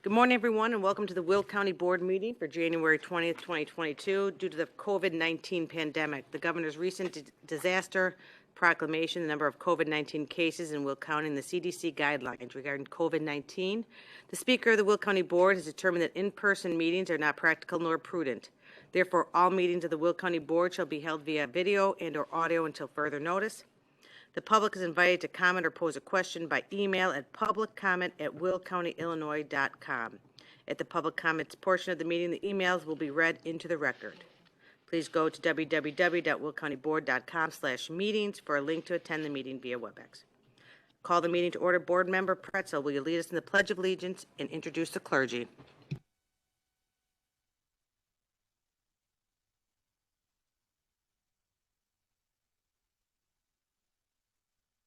Good morning, everyone, and welcome to the Will County Board meeting for January 20th, 2022. Due to the COVID-19 pandemic, the governor's recent disaster proclamation, the number of COVID-19 cases in Will County, and the CDC guidelines regarding COVID-19, the Speaker of the Will County Board has determined that in-person meetings are not practical nor prudent. Therefore, all meetings of the Will County Board shall be held via video and/or audio until further notice. The public is invited to comment or pose a question by email at publiccomment@willcountyillinois.com. At the public comments portion of the meeting, the emails will be read into the record. Please go to www.willcountyboard.com/meetings for a link to attend the meeting via WebEx. Call the meeting to order. Board Member Pretzel, will you lead us in the Pledge of Allegiance and introduce the clergy?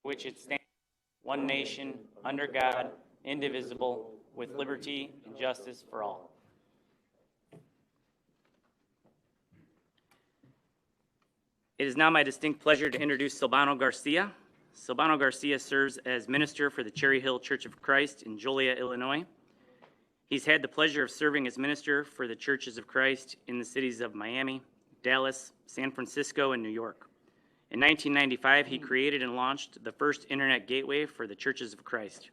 Which it stands, one nation, under God, indivisible, with liberty and justice for all. It is now my distinct pleasure to introduce Silvano Garcia. Silvano Garcia serves as minister for the Cherry Hill Church of Christ in Joliet, Illinois. He's had the pleasure of serving as minister for the Churches of Christ in the cities of Miami, Dallas, San Francisco, and New York. In 1995, he created and launched the first internet gateway for the Churches of Christ.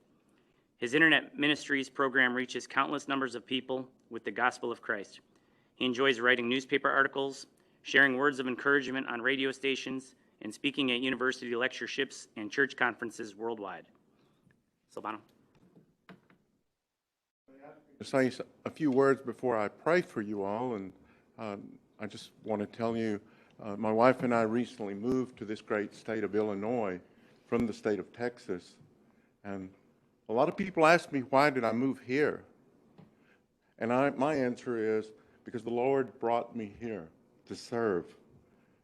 His internet ministries program reaches countless numbers of people with the gospel of Christ. He enjoys writing newspaper articles, sharing words of encouragement on radio stations, and speaking at university lectureships and church conferences worldwide. Silvano. To say a few words before I pray for you all, and I just want to tell you, my wife and I recently moved to this great state of Illinois from the state of Texas, and a lot of people ask me, why did I move here? And my answer is, because the Lord brought me here to serve.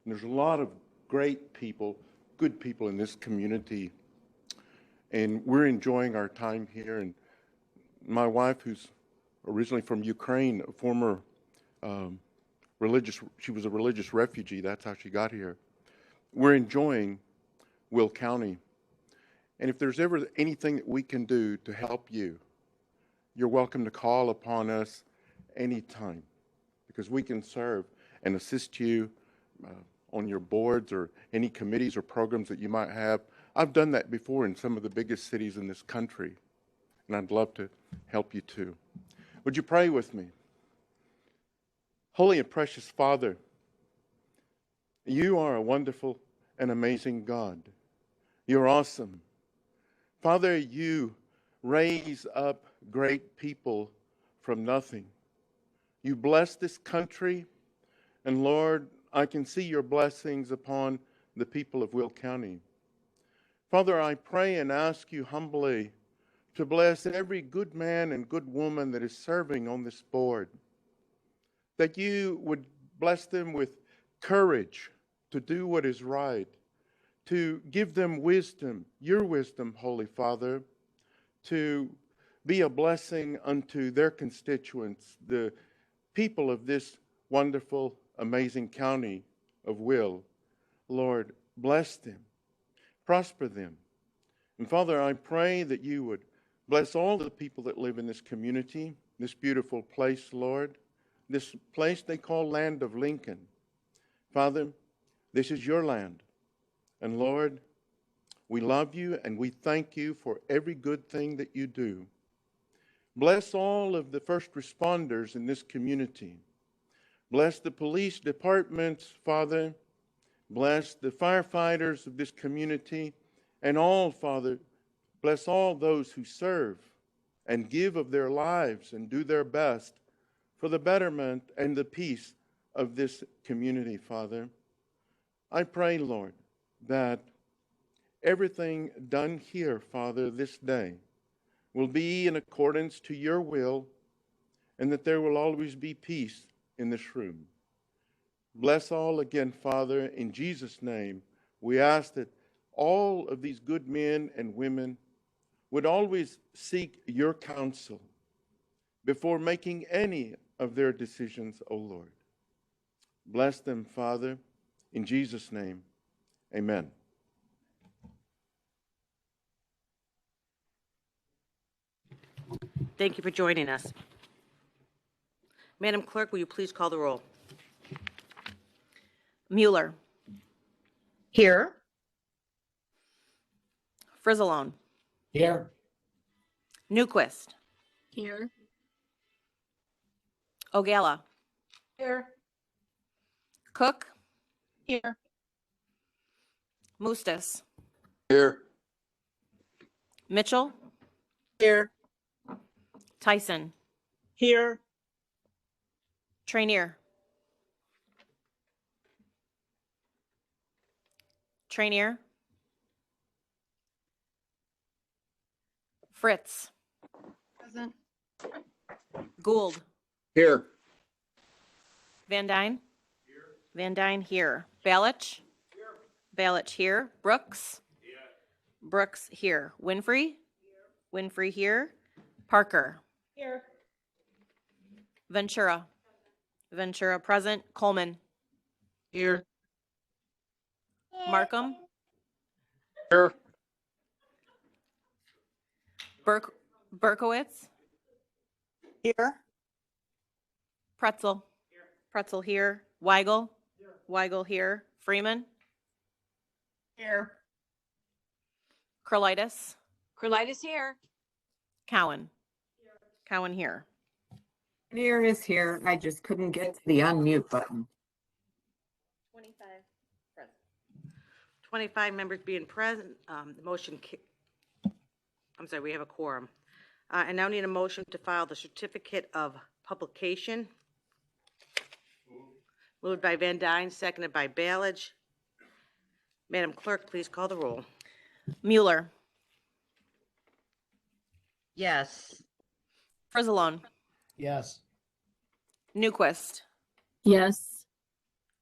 And there's a lot of great people, good people in this community, and we're enjoying our time here. And my wife, who's originally from Ukraine, a former she was a religious refugee. That's how she got here. We're enjoying Will County. And if there's ever anything that we can do to help you, you're welcome to call upon us anytime, because we can serve and assist you on your boards or any committees or programs that you might have. I've done that before in some of the biggest cities in this country, and I'd love to help you too. Would you pray with me? Holy and precious Father, you are a wonderful and amazing God. You're awesome. Father, you raise up great people from nothing. You bless this country, and Lord, I can see your blessings upon the people of Will County. Father, I pray and ask you humbly to bless every good man and good woman that is serving on this board, that you would bless them with courage to do what is right, to give them wisdom, your wisdom, Holy Father, to be a blessing unto their constituents, the people of this wonderful, amazing county of Will. Lord, bless them, prosper them. And Father, I pray that you would bless all the people that live in this community, this beautiful place, Lord, this place they call Land of Lincoln. Father, this is your land. And Lord, we love you and we thank you for every good thing that you do. Bless all of the first responders in this community. Bless the police departments, Father. Bless the firefighters of this community and all, Father, bless all those who serve and give of their lives and do their best for the betterment and the peace of this community, Father. I pray, Lord, that everything done here, Father, this day will be in accordance to your will, and that there will always be peace in this room. Bless all again, Father, in Jesus' name. We ask that all of these good men and women would always seek your counsel before making any of their decisions, O Lord. Bless them, Father, in Jesus' name. Amen. Thank you for joining us. Madam Clerk, will you please call the roll? Mueller. Here. Frizzalone. Here. Newquist. Here. Ogala. Here. Cook. Here. Mustis. Here. Mitchell. Here. Tyson. Here. Trainier. Trainier. Fritz. Present. Gould. Here. Van Dyne. Van Dyne here. Balich. Balich here. Brooks. Brooks here. Winfrey. Winfrey here. Parker. Here. Ventura. Ventura present. Coleman. Here. Markham. Here. Berkowitz. Here. Pretzel. Pretzel here. Weigel. Weigel here. Freeman. Here. Curlitis. Curlitis here. Cowan. Cowan here. Here is here. I just couldn't get to the unmute button. 25 present. 25 members being present. The motion, I'm sorry, we have a quorum. I now need a motion to file the certificate of publication. Moved by Van Dyne, seconded by Balich. Madam Clerk, please call the roll. Mueller. Yes. Frizzalone. Yes. Newquist. Yes.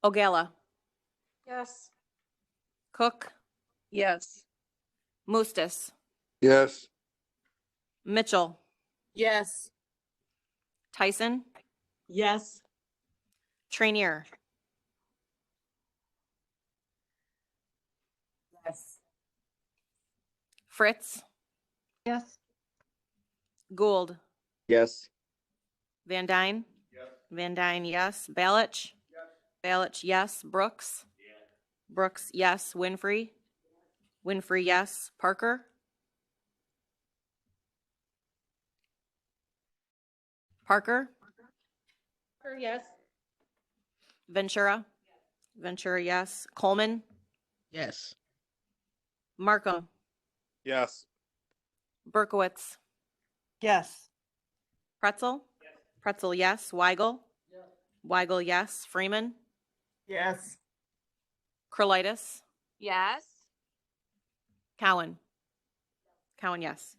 Ogala. Yes. Cook. Yes. Mustis. Yes. Mitchell. Yes. Tyson. Yes. Trainier. Yes. Fritz. Yes. Gould. Yes. Van Dyne. Van Dyne, yes. Balich. Balich, yes. Brooks. Brooks, yes. Winfrey. Winfrey, yes. Parker. Parker. Yes. Ventura. Ventura, yes. Coleman. Yes. Markham. Yes. Berkowitz. Yes. Pretzel. Pretzel, yes. Weigel. Weigel, yes. Freeman. Yes. Curlitis. Yes. Cowan. Cowan, yes.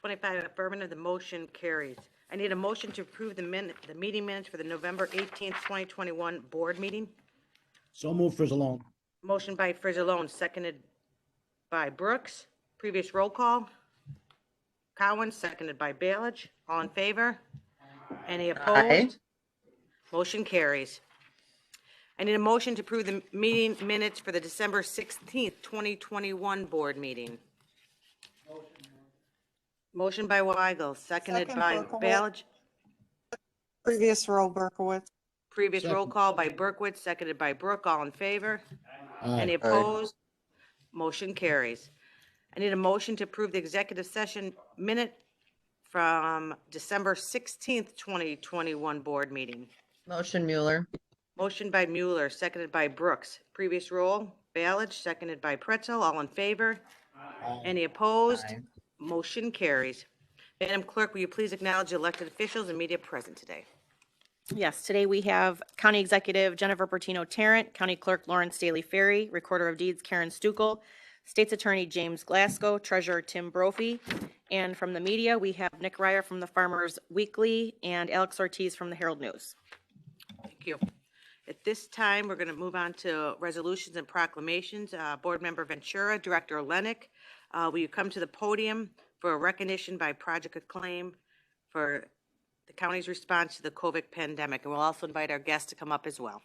25 affirmative, the motion carries. I need a motion to approve the meeting minutes for the November 18th, 2021 board meeting. So move Frizzalone. Motion by Frizzalone, seconded by Brooks. Previous roll call. Cowan, seconded by Balich. All in favor? Any opposed? Motion carries. I need a motion to approve the meeting minutes for the December 16th, 2021 board meeting. Motion by Weigel, seconded Second, by Berkowitz. Balich. Previous row, Berkowitz. Previous roll Second. call by Berkowitz, seconded by Brooke. All in favor? Any Aye. opposed? Motion carries. I need a motion to approve the executive session minute from December 16th, 2021 board meeting. Motion Mueller. Motion by Mueller, seconded by Brooks. Previous roll, Ballard, seconded by Pretzel. All in favor? Any opposed? Aye. Motion carries. Madam Clerk, will you please acknowledge elected officials and media present today? Yes, today we have County Executive Jennifer Bertino Tarrant, County Clerk Lawrence Staley Ferry, Recorder of Deeds Karen Stukel, State's Attorney James Glasgow, Treasurer Tim Brophy, and from the media, we have Nick Ryer from the Farmers Weekly and Alex Ortiz from the Herald News. Thank you. At this time, we're going to move on to resolutions and proclamations. Board Member Ventura, Director Olenek, will you come to the podium for a recognition by Project Acclaim for the county's response to the COVID pandemic? And we'll also invite our guests to come up as well.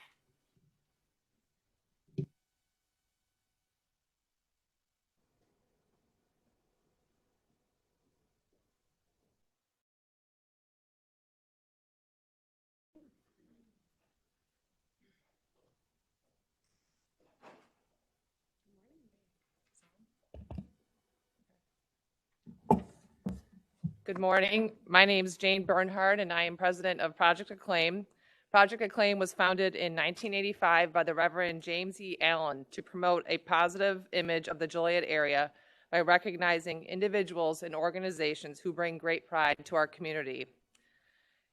Good morning. My name is Jane Bernhard, and I am president of Project Acclaim. Project Acclaim was founded in 1985 by the Reverend James E. Allen to promote a positive image of the Joliet area by recognizing individuals and organizations who bring great pride to our community.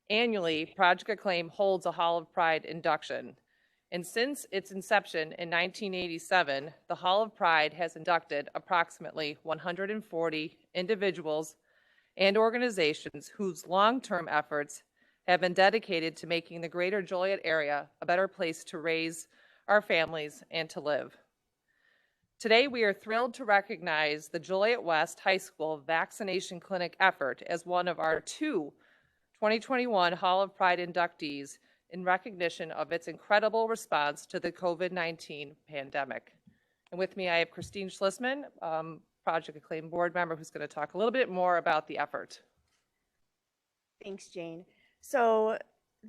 Annually, Project Acclaim holds a Hall of Pride induction. And since its inception in 1987, the Hall of Pride has inducted approximately 140 individuals and organizations whose long-term efforts have been dedicated to making the greater Joliet area a better place to raise our families and to live. Today, we are thrilled to recognize the Joliet West High School vaccination clinic effort as one of our two 2021 Hall of Pride inductees in recognition of its incredible response to the COVID-19 pandemic. And with me, I have Christine Schlisman, Project Acclaim board member, who's going to talk a little bit more about the effort. Thanks, Jane. So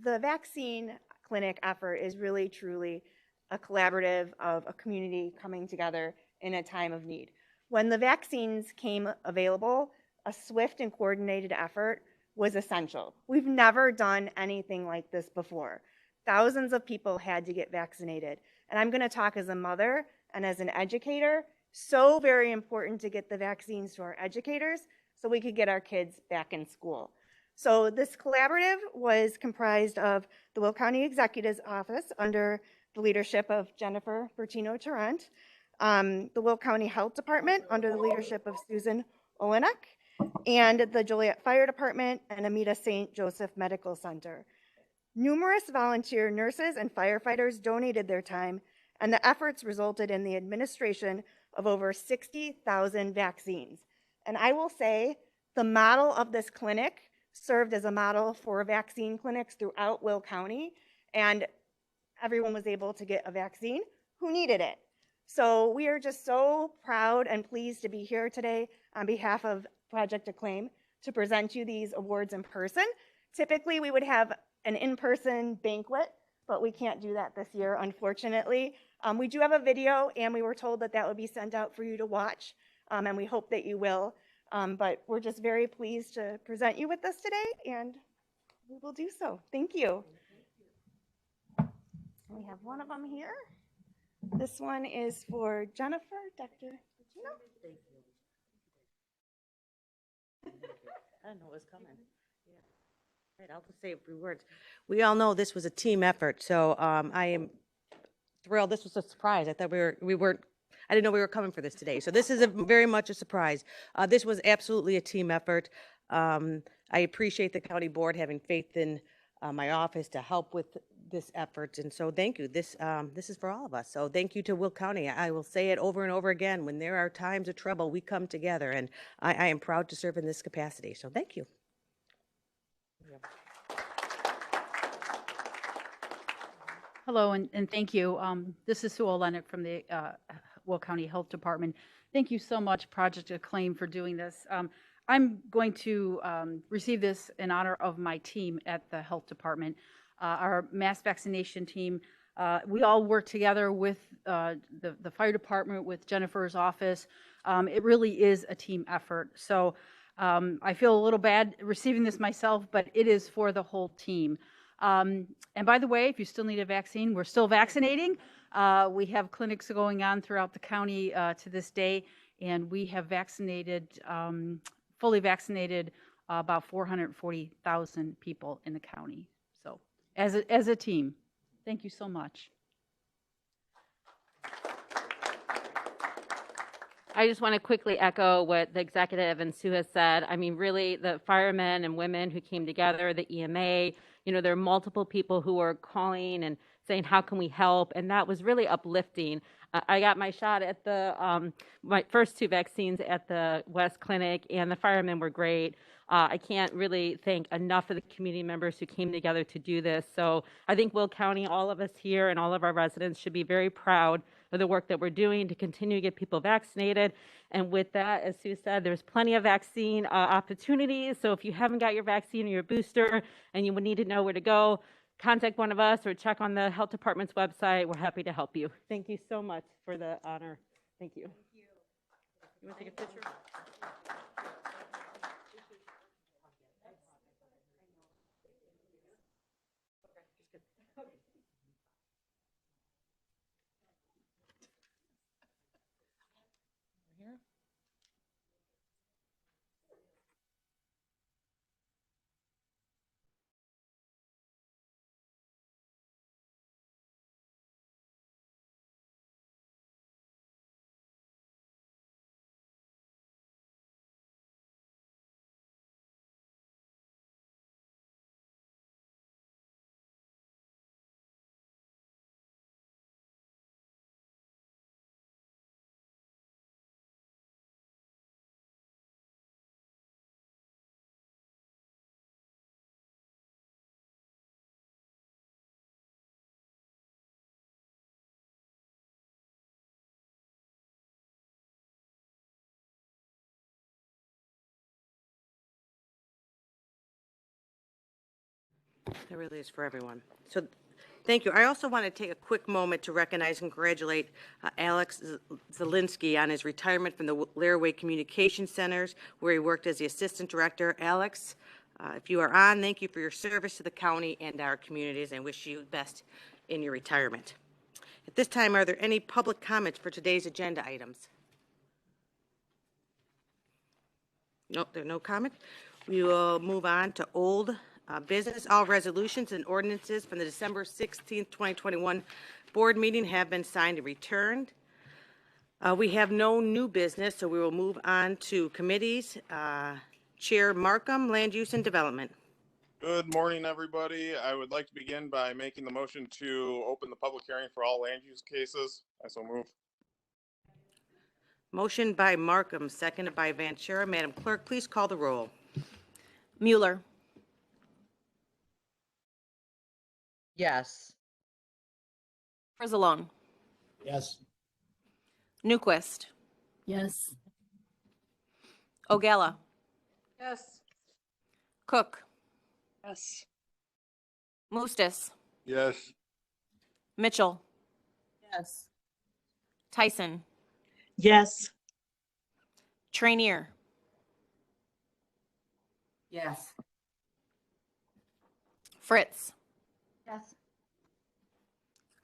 the vaccine clinic effort is really, truly a collaborative of a community coming together in a time of need. When the vaccines came available, a swift and coordinated effort was essential. We've never done anything like this before. Thousands of people had to get vaccinated. And I'm going to talk as a mother and as an educator. So very important to get the vaccines to our educators so we could get our kids back in school. So this collaborative was comprised of the Will County Executive's Office under the leadership of Jennifer Bertino Tarrant, the Will County Health Department under the leadership of Susan Olenek, and the Joliet Fire Department and Amita St. Joseph Medical Center. Numerous volunteer nurses and firefighters donated their time, and the efforts resulted in the administration of over 60,000 vaccines. And I will say the model of this clinic served as a model for vaccine clinics throughout Will County, and everyone was able to get a vaccine who needed it. So we are just so proud and pleased to be here today on behalf of Project Acclaim to present you these awards in person. Typically, we would have an in-person banquet, but we can't do that this year, unfortunately. We do have a video, and we were told that that would be sent out for you to watch, and we hope that you will. But we're just very pleased to present you with this today, and we will do so. Thank you. We have one of them here. This one is for Jennifer, Dr. Bertino. Thank you. I didn't know it was coming. Yeah. Right, I'll just say a few words. We all know this was a team effort, so I am thrilled. This was a surprise. I thought I didn't know we were coming for this today. So this is very much a surprise. This was absolutely a team effort. I appreciate the county board having faith in my office to help with this effort. And so thank you. This is for all of us. So thank you to Will County. I will say it over and over again. When there are times of trouble, we come together, and I am proud to serve in this capacity. So thank you. Hello, and thank you. This is Sue Olenek from the Will County Health Department. Thank you so much, Project Acclaim, for doing this. I'm going to receive this in honor of my team at the Health Department, our mass vaccination team. We all work together with the fire department, with Jennifer's office. It really is a team effort. So I feel a little bad receiving this myself, but it is for the whole team. And by the way, if you still need a vaccine, we're still vaccinating. We have clinics going on throughout the county to this day, and we have vaccinated, fully vaccinated about 440,000 people in the county. So as a team, thank you so much. I just want to quickly echo what the executive and Sue has said. I mean, really, the firemen and women who came together, the EMA, there are multiple people who are calling and saying, how can we help? And that was really uplifting. I got my shot at my first 2 vaccines at the West Clinic, and the firemen were great. I can't really thank enough of the community members who came together to do this. So I think Will County, all of us here and all of our residents should be very proud of the work that we're doing to continue to get people vaccinated. And with that, as Sue said, there's plenty of vaccine opportunities. So if you haven't got your vaccine or your booster and you would need to know where to go, contact one of us or check on the health department's website. We're happy to help you. Thank you so much for the honor. Thank you. You want to take a picture? Here. That really is for everyone. So thank you. I also want to take a quick moment to recognize and congratulate Alex Zielinski on his retirement from the Laraway Communication Centers, where he worked as the assistant director. Alex, if you are on, thank you for your service to the county and our communities, and wish you the best in your retirement. At this time, are there any public comments for today's agenda items? Nope, there are no comments. We will move on to old business. All resolutions and ordinances from the December 16th, 2021 board meeting have been signed and returned. We have no new business, so we will move on to committees. Chair Markham, Land Use and Development. Good morning, everybody. I would like to begin by making the motion to open the public hearing for all land use cases. I so move. Motion by Markham, seconded by Vanchera. Madam Clerk, please call the roll. Mueller. Yes. Frizzalone. Yes. Newquist. Yes. Ogella. Yes. Cook. Yes. Mustis. Yes. Mitchell. Yes. Tyson. Yes. Trainier. Yes. Fritz. Yes.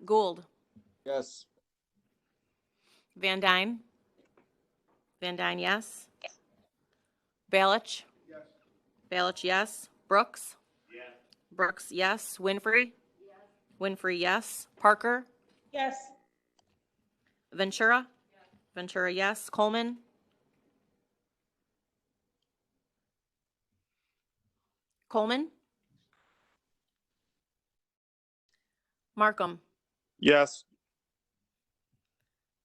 Gould. Yes. Van Dyne. Van Dyne, yes. Balich. Yes. Balich, yes. Brooks. Yes. Brooks, yes. Winfrey. Yes. Winfrey, yes. Parker. Yes. Ventura. Yes. Ventura, yes. Coleman. Coleman. Markham. Yes.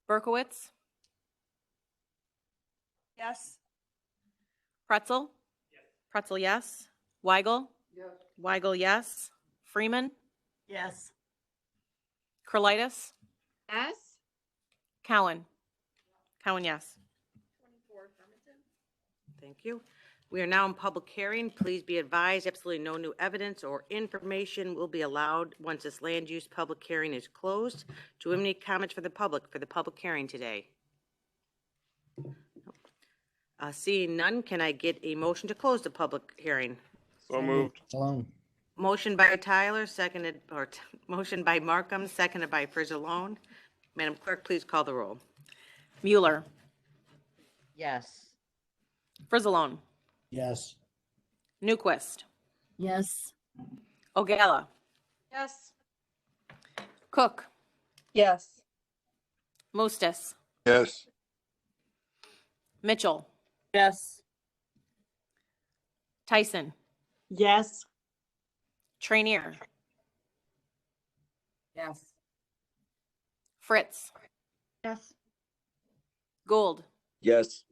Berkowitz. Yes. Pretzel. Yes. Pretzel, yes. Weigel. Yes. Weigel, yes. Freeman. Yes. Curlitis. Yes. Cowan. Cowan, yes. Thank you. We are now in public hearing. Please be advised, absolutely no new evidence or information will be allowed once this land use public hearing is closed. Do we have any comments for the public hearing today? Seeing none, can I get a motion to close the public hearing? So moved. Salone. Motion by Tyler, seconded, motion by Markham, seconded by Frizzalone. Madam Clerk, please call the roll. Mueller, Yes. Frizzalone, Yes. Newquist, Yes. Ogalla, Yes. Cook, Yes. Mostis, Yes. Mitchell, Yes. Tyson, Yes. Trainier, Yes. Fritz, Yes. Gould, Yes.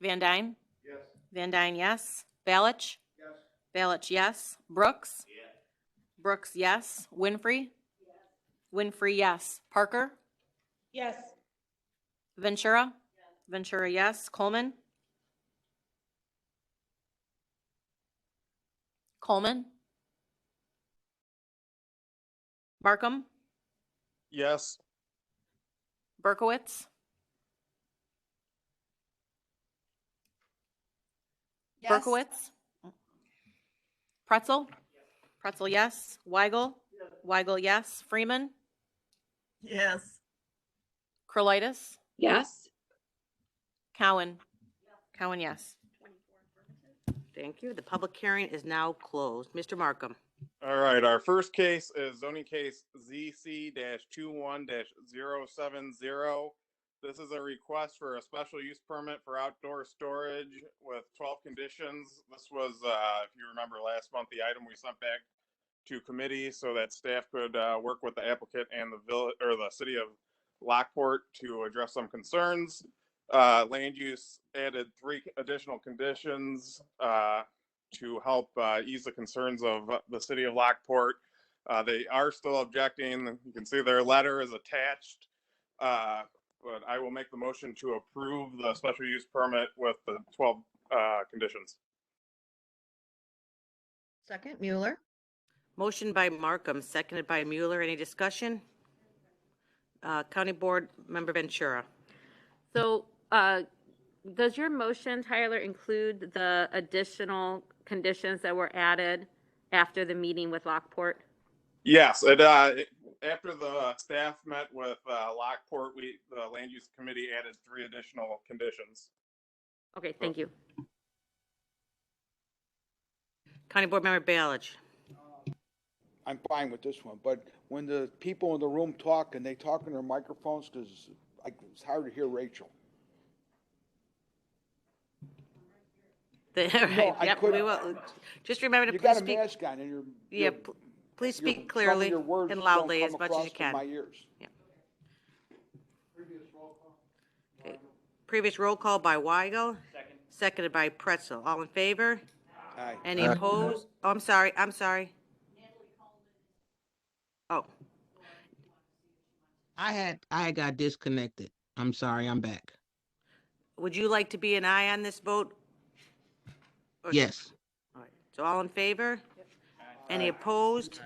Van Dyne, Yes. Van Dyne, yes. Balich, Yes. Balich, yes. Brooks, Brooks, yes. Winfrey, Winfrey, yes. Parker, Yes. Ventura, Ventura, yes. Coleman, Coleman, Markham, Yes. Berkowitz, Yes. Berkowitz, Pretzel, Pretzel, yes. Weigel, Weigel, yes. Freeman, Yes. Crolitis, Yes. Cowan, Cowan, yes. Thank you. The public hearing is now closed. Mr. Markham. All right, our first case is zoning case ZC-21-070. This is a request for a special use permit for outdoor storage with 12 conditions. This was, if you remember last month, the item we sent back to committee so that staff could work with the applicant and the village or the city of Lockport to address some concerns. Land use added 3 additional conditions to help ease the concerns of the city of Lockport. They are still objecting. You can see their letter is attached. But I will make the motion to approve the special use permit with the 12 conditions. Second, Mueller. Motion by Markham, seconded by Mueller. Any discussion? County Board Member Ventura. So, does your motion, Tyler, include the additional conditions that were added after the meeting with Lockport? Yes, after the staff met with Lockport, the land use committee added 3 additional conditions. Okay, thank you. County Board Member Balich. I'm fine with this one, but when the people in the room talk and they talk in their microphones, because it's hard to hear Rachel. Right, I yep, couldn't- we will. Just remember to You please got a speak. mask on and Yeah, please speak clearly some of your words and don't loudly come as much as you across to my can. ears. Okay. Previous roll call by Weigel. Seconded by Pretzel. All in favor? Aye. Any opposed? Oh, I'm sorry. Oh, I got disconnected. I'm sorry, I'm back. would you like to be an aye on this vote? Or- Yes. All right. So all in favor? Any opposed?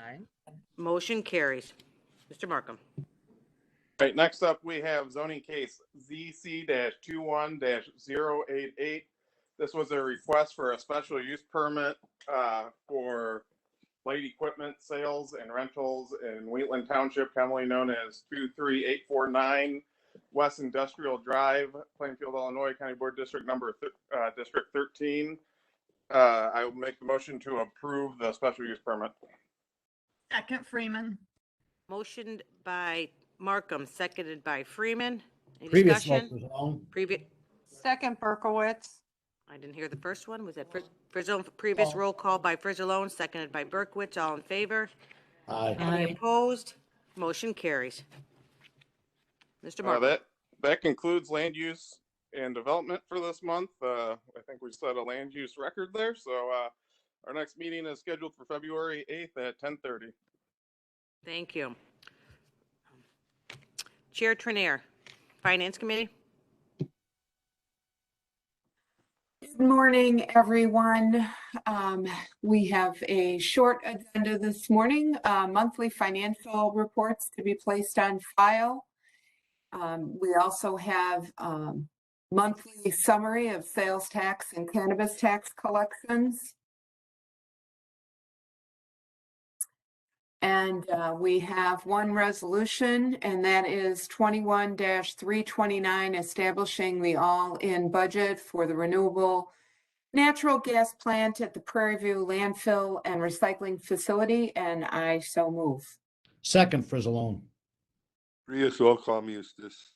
Motion carries. Mr. Markham. All right, next up, we have zoning case ZC-21-088. This was a request for a special use permit for light equipment sales and rentals in Wheatland Township, commonly known as 23849 West Industrial Drive, Plainfield, Illinois, County Board District District 13. I will make the motion to approve the special use permit. Second, Freeman. Motioned by Markham, seconded by Freeman. Any Previous discussion? vote was on. Previous, Second, Berkowitz. I didn't hear the first one. Was that Frizzalone? Previous roll call by Frizzalone, seconded by Berkowitz. All in favor? Aye. Any opposed? Motion carries. Mr. Markham. That concludes land use and development for this month. I think we set a land use record there. So our next meeting is scheduled for February 8th at 10:30. Thank you. Chair Trenier, Finance Committee. Good morning, everyone. We have a short agenda this morning, monthly financial reports to be placed on file. We also have monthly summary of sales tax and cannabis tax collections. And we have one resolution, and that is 21-329, establishing the all-in budget for the renewable natural gas plant at the Prairie View landfill and recycling facility, and I so move. Second, Frizzalone. Rios, roll call, Eustace.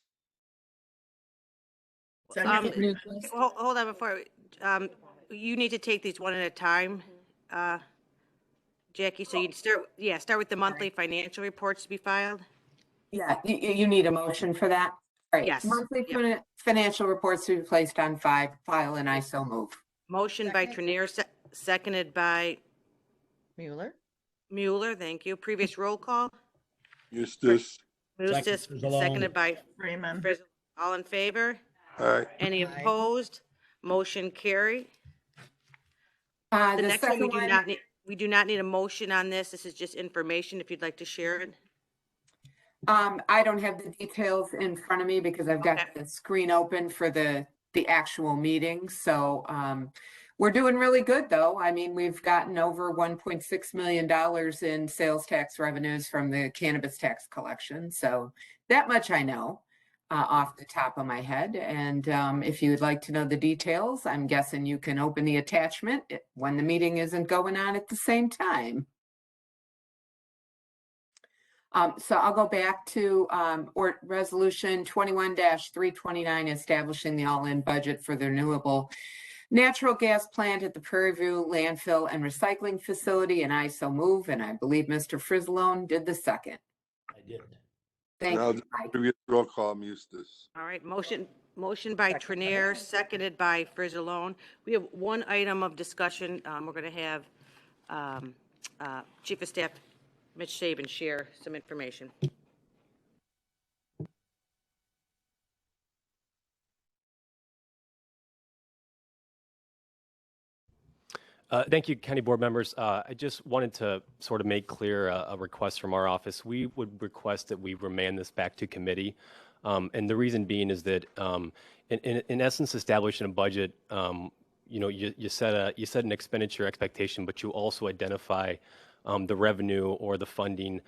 Second Freeman. Hold on before, you need to take these one at a time, Jackie, so you start with the monthly financial reports to be filed. Yeah, you need a motion for that? All right. Yes. Monthly Yep. financial reports to be placed on file, and I so move. Motion by Trenier, seconded by Mueller. Mueller, thank you. Previous roll call? Eustace. Eustace, Frizzalone. seconded by Freeman. Frizzle. All in favor? Aye. Any Aye. opposed? Motion carry. The The next one, second one, we do not need a motion on this. This is just information if you'd like to share it. I don't have the details in front of me because I've got Okay. the screen open for the actual meeting. So we're doing really good, though. I mean, we've gotten over $1.6 million in sales tax revenues from the cannabis tax collection. So that much I know off the top of my head. And if you'd like to know the details, I'm guessing you can open the attachment when the meeting isn't going on at the same time. So I'll go back to resolution 21-329, establishing the all-in budget for the renewable natural gas plant at the Prairie View landfill and recycling facility, and I so move, and I believe Mr. Frizzalone did the second. I did. Thank Now, you. Mike. previous roll call, Eustace. All right, motion by Trenier, seconded by Frizzalone. We have one item of discussion. We're going to have Chief of Staff Mitch Saban share some information. Thank you, County Board members. I just wanted to sort of make clear a request from our office. We would request that we remand this back to committee. And the reason being is that, in essence, establishing a budget, you set an expenditure expectation, but you also identify the revenue or the funding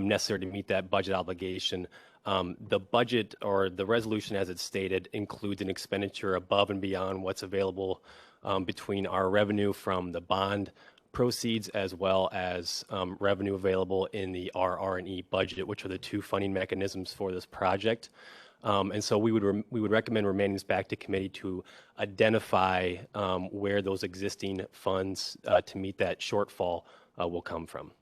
necessary to meet that budget obligation. The budget or the resolution, as it's stated, includes an expenditure above and beyond what's available between our revenue from the bond proceeds as well as revenue available in the RR&E budget, which are the two funding mechanisms for this project. And so we would recommend remanding this back to committee to identify where those existing funds to meet that shortfall will come from.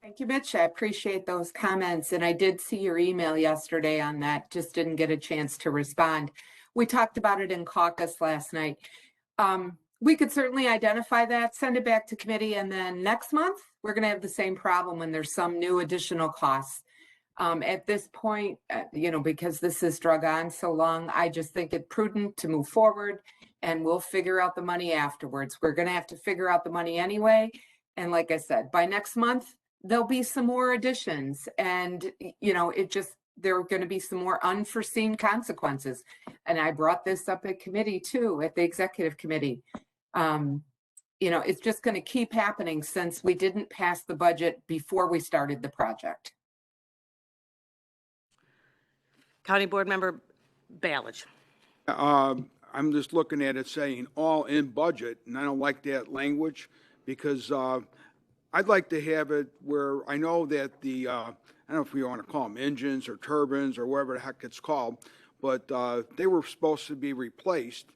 Thank you, Mitch. I appreciate those comments. And I did see your email yesterday on that, just didn't get a chance to respond. We talked about it in caucus last night. We could certainly identify that, send it back to committee, and then next month, we're going to have the same problem when there's some new additional costs. At this point, because this has drug on so long, I just think it prudent to move forward, and we'll figure out the money afterwards. We're going to have to figure out the money anyway. And like I said, by next month, there'll be some more additions, and, there are going to be some more unforeseen consequences. And I brought this up at committee too, at the executive committee. It's just going to keep happening since we didn't pass the budget before we started the project. County Board Member Ballage. I'm just looking at it saying all in budget, and I don't like that language because I'd like to have it where I know that I don't know if we want to call them engines or turbines or whatever the heck it's called, but they were supposed to be replaced.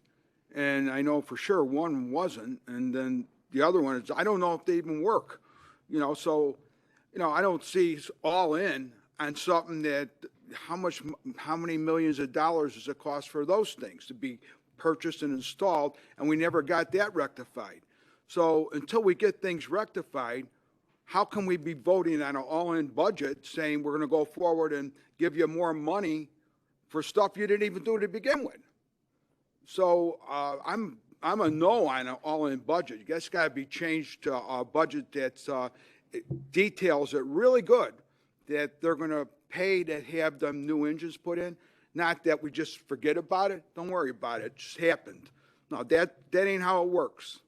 And I know for sure one wasn't. And then the other one is, I don't know if they even work, so, I don't see all in on something that, how many millions of dollars does it cost for those things to be purchased and installed? And we never got that rectified. So until we get things rectified, how can we be voting on an all-in budget saying we're going to go forward and give you more money for stuff you didn't even do to begin with? So I'm a no on an all-in budget. That's got to be changed to a budget that details it really good, that they're going to pay to have them new engines put in, not that we just forget about it. Don't worry about it. It just happened. No, that ain't how it works.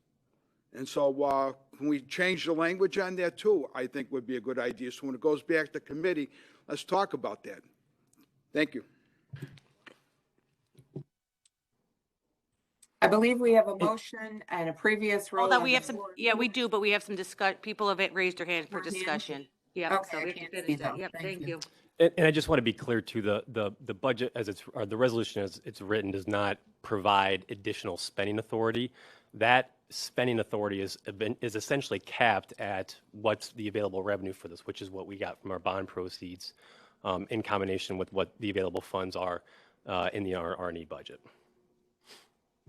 And so can we change the language on that too? I think would be a good idea. So when it goes back to committee, let's talk about that. Thank you. I believe we have a motion and a previous roll. Hold on, on we the have some, board. yeah, we do, but we have some people have raised their hands for Their hands? discussion. Yep, Okay, so I we have to can't finish see that. them. Yep, Thank thank you. you. And I just want to be clear too, the budget as it's, or the resolution as it's written does not provide additional spending authority. That spending authority is essentially capped at what's the available revenue for this, which is what we got from our bond proceeds, in combination with what the available funds are in the R&E budget.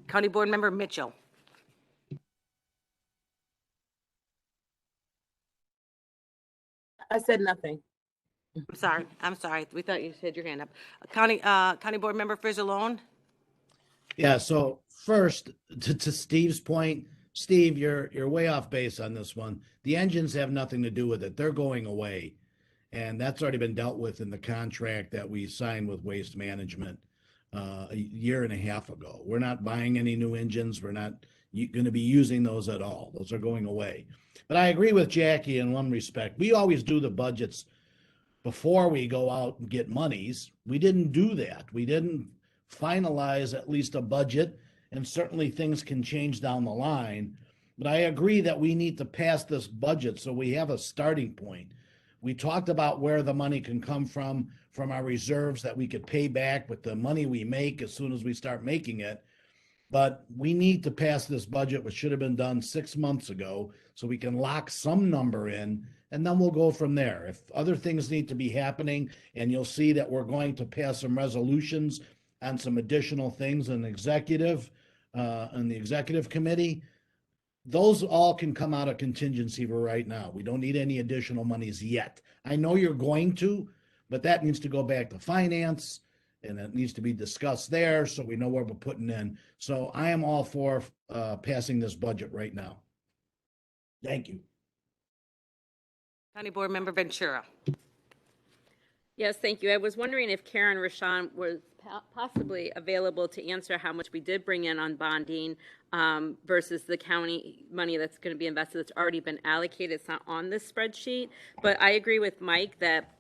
County Board Member Mitchell. I said nothing. I'm sorry. We thought you had your hand up. County Board Member Frizzalone. Yeah, so first, to Steve's point, Steve, you're way off base on this one. The engines have nothing to do with it. They're going away. And that's already been dealt with in the contract that we signed with Waste Management a year and a half ago. We're not buying any new engines. We're not going to be using those at all. Those are going away. But I agree with Jackie in one respect. We always do the budgets before we go out and get monies. We didn't do that. We didn't finalize at least a budget, and certainly things can change down the line. But I agree that we need to pass this budget so we have a starting point. We talked about where the money can come from our reserves that we could pay back with the money we make as soon as we start making it. But we need to pass this budget, which should have been done 6 months ago, so we can lock some number in, and then we'll go from there. If other things need to be happening, and you'll see that we're going to pass some resolutions on some additional things in the executive committee, those all can come out of contingency for right now. We don't need any additional monies yet. I know you're going to, but that needs to go back to finance, and it needs to be discussed there so we know what we're putting in. So I am all for passing this budget right now. Thank you. County Board Member Ventura. Yes, thank you. I was wondering if Karen Rashawn was possibly available to answer how much we did bring in on bonding versus the county money that's going to be invested that's already been allocated. It's not on this spreadsheet, but I agree with Mike that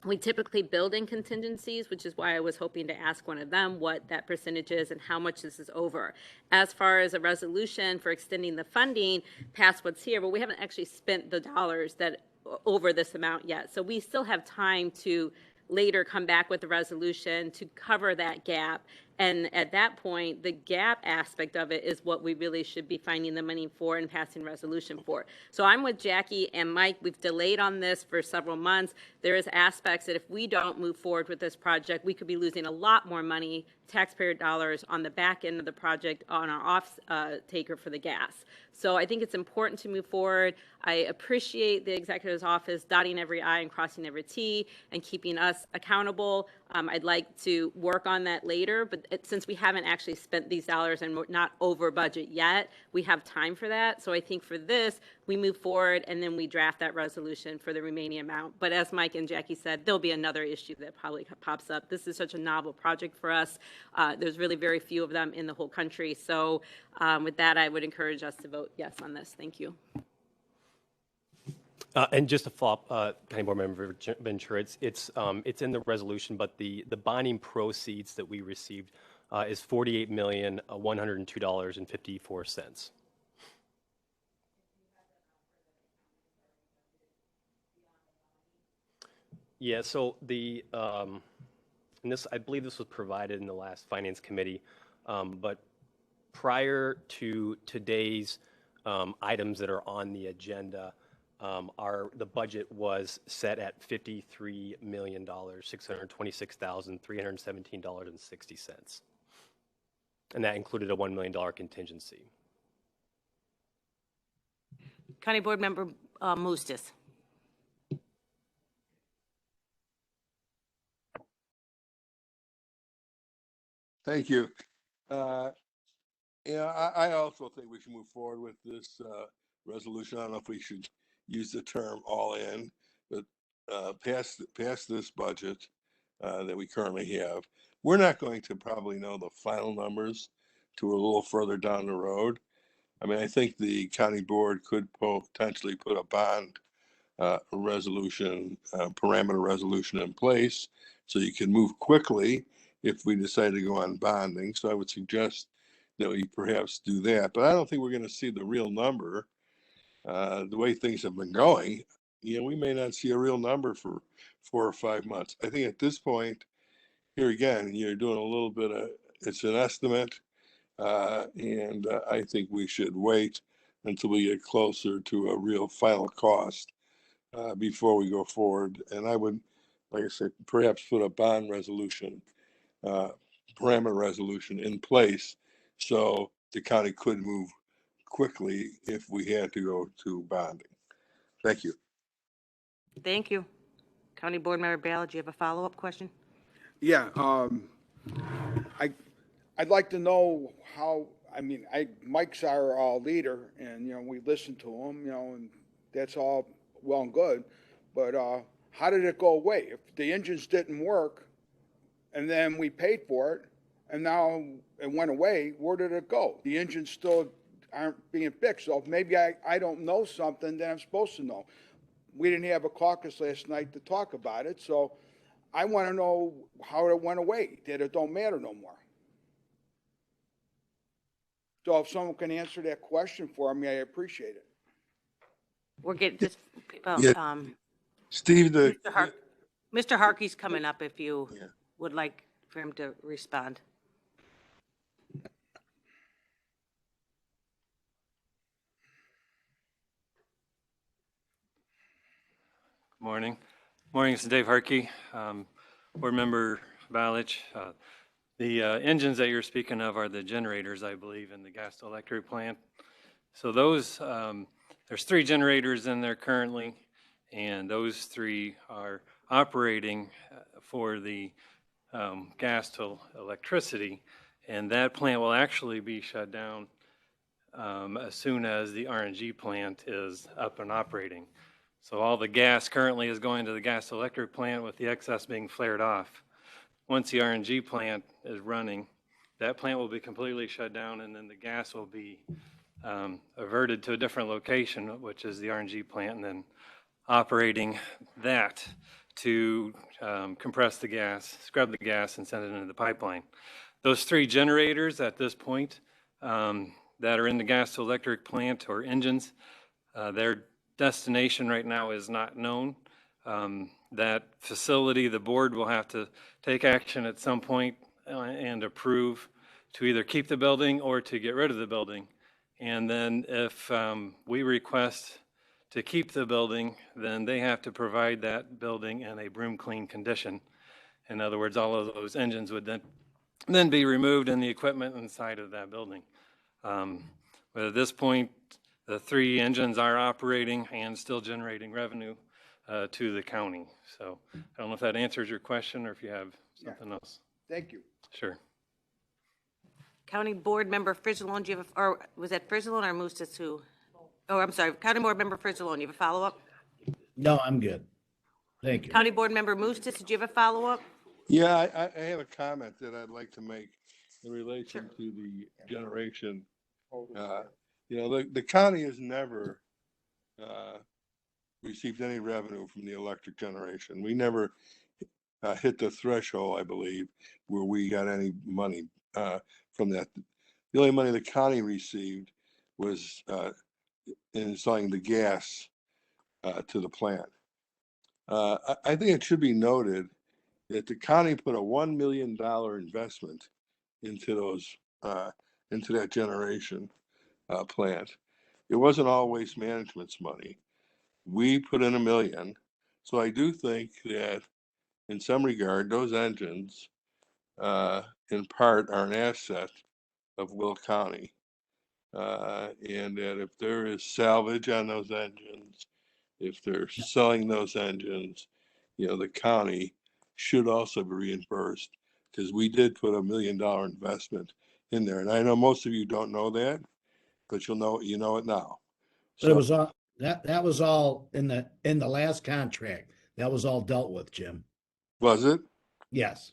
we typically build in contingencies, which is why I was hoping to ask one of them what that percentage is and how much this is over. As far as a resolution for extending the funding past what's here, well, we haven't actually spent the dollars that over this amount yet. So we still have time to later come back with a resolution to cover that gap. And at that point, the gap aspect of it is what we really should be finding the money for and passing resolution for. So I'm with Jackie and Mike. We've delayed on this for several months. There is aspects that if we don't move forward with this project, we could be losing a lot more money, taxpayer dollars, on the back end of the project on our off-taker for the gas. So I think it's important to move forward. I appreciate the executive's office dotting every I and crossing every T and keeping us accountable. I'd like to work on that later, but since we haven't actually spent these dollars and we're not over budget yet, we have time for that. So I think for this, we move forward and then we draft that resolution for the remaining amount. But as Mike and Jackie said, there'll be another issue that probably pops up. This is such a novel project for us. There's really very few of them in the whole country. So with that, I would encourage us to vote yes on this. Thank you. And just to follow up, County Board Member Ventura, it's in the resolution, but the bonding proceeds that we received is $48,102.54. Yeah, so and this, I believe this was provided in the last Finance Committee, but prior to today's items that are on the agenda, the budget was set at $53,626,317.60, and that included a $1 million contingency. County Board Member Moustis. Thank you. I also think we should move forward with this resolution. I don't know if we should use the term all in, but pass this budget that we currently have. We're not going to probably know the final numbers to a little further down the road. I mean, I think the county board could potentially put a bond resolution, parameter resolution in place so you can move quickly if we decide to go on bonding. So I would suggest that we perhaps do that. But I don't think we're going to see the real number. The way things have been going, we may not see a real number for 4 or 5 months. I think at this point, here again, you're doing a little bit of, it's an estimate. And I think we should wait until we get closer to a real final cost before we go forward. And I would, like I said, perhaps put a bond resolution, parameter resolution in place so the county could move quickly if we had to go to bonding. Thank you. Thank you. County Board Member Ballard, do you have a follow-up question? Yeah, I'd like to know how, Mike's our leader, and, we listen to him, and that's all well and good, but how did it go away? If the engines didn't work, and then we paid for it, and now it went away, where did it go? The engines still aren't being fixed, so maybe I don't know something that I'm supposed to know. We didn't have a caucus last night to talk about it, so I want to know how it went away, that it don't matter no more. So if someone can answer that question for me, I appreciate it. We're getting just, Steve, Mr. Harkey's coming up if you would like for him to respond. Morning. Morning, it's Dave Harkey, Board Member Balich. The engines that you're speaking of are the generators, I believe, in the gas to electric plant. So those, there's 3 generators in there currently, and those 3 are operating for the gas to electricity, and that plant will actually be shut down as soon as the RNG plant is up and operating. So all the gas currently is going to the gas to electric plant with the excess being flared off. Once the RNG plant is running, that plant will be completely shut down, and then the gas will be averted to a different location, which is the RNG plant, and then operating that to compress the gas, scrub the gas, and send it into the pipeline. Those 3 generators at this point that are in the gas to electric plant or engines, their destination right now is not known. That facility, the board will have to take action at some point and approve to either keep the building or to get rid of the building. And then if we request to keep the building, then they have to provide that building in a broom clean condition. In other words, all of those engines would then be removed and the equipment inside of that building. But at this point, the 3 engines are operating and still generating revenue to the county. So I don't know if that answers your question or if you have something else. Thank you. Sure. County Board Member Frizzalone, do you have, or was that Frizzalone or Mustasu? Oh, I'm sorry. County Board Member Frizzalone, you have a follow-up? No, I'm good. Thank you. County Board Member Mustis, did you have a follow-up? Yeah, I have a comment that I'd like to make in relation to the generation. The county has never received any revenue from the electric generation. We never hit the threshold, I believe, where we got any money from that. The only money the county received was in selling the gas to the plant. I think it should be noted that the county put a $1 million investment into those into that generation plant. It wasn't all Waste Management's money. We put in $1 million. So I do think that in some regard, those engines in part are an asset of Will County. And that if there is salvage on those engines, if they're selling those engines, the county should also be reimbursed because we did put $1 million investment in there. And I know most of you don't know that, but you know it now. But it was all that was all in the last contract. That was all dealt with, Jim. Was it? Yes.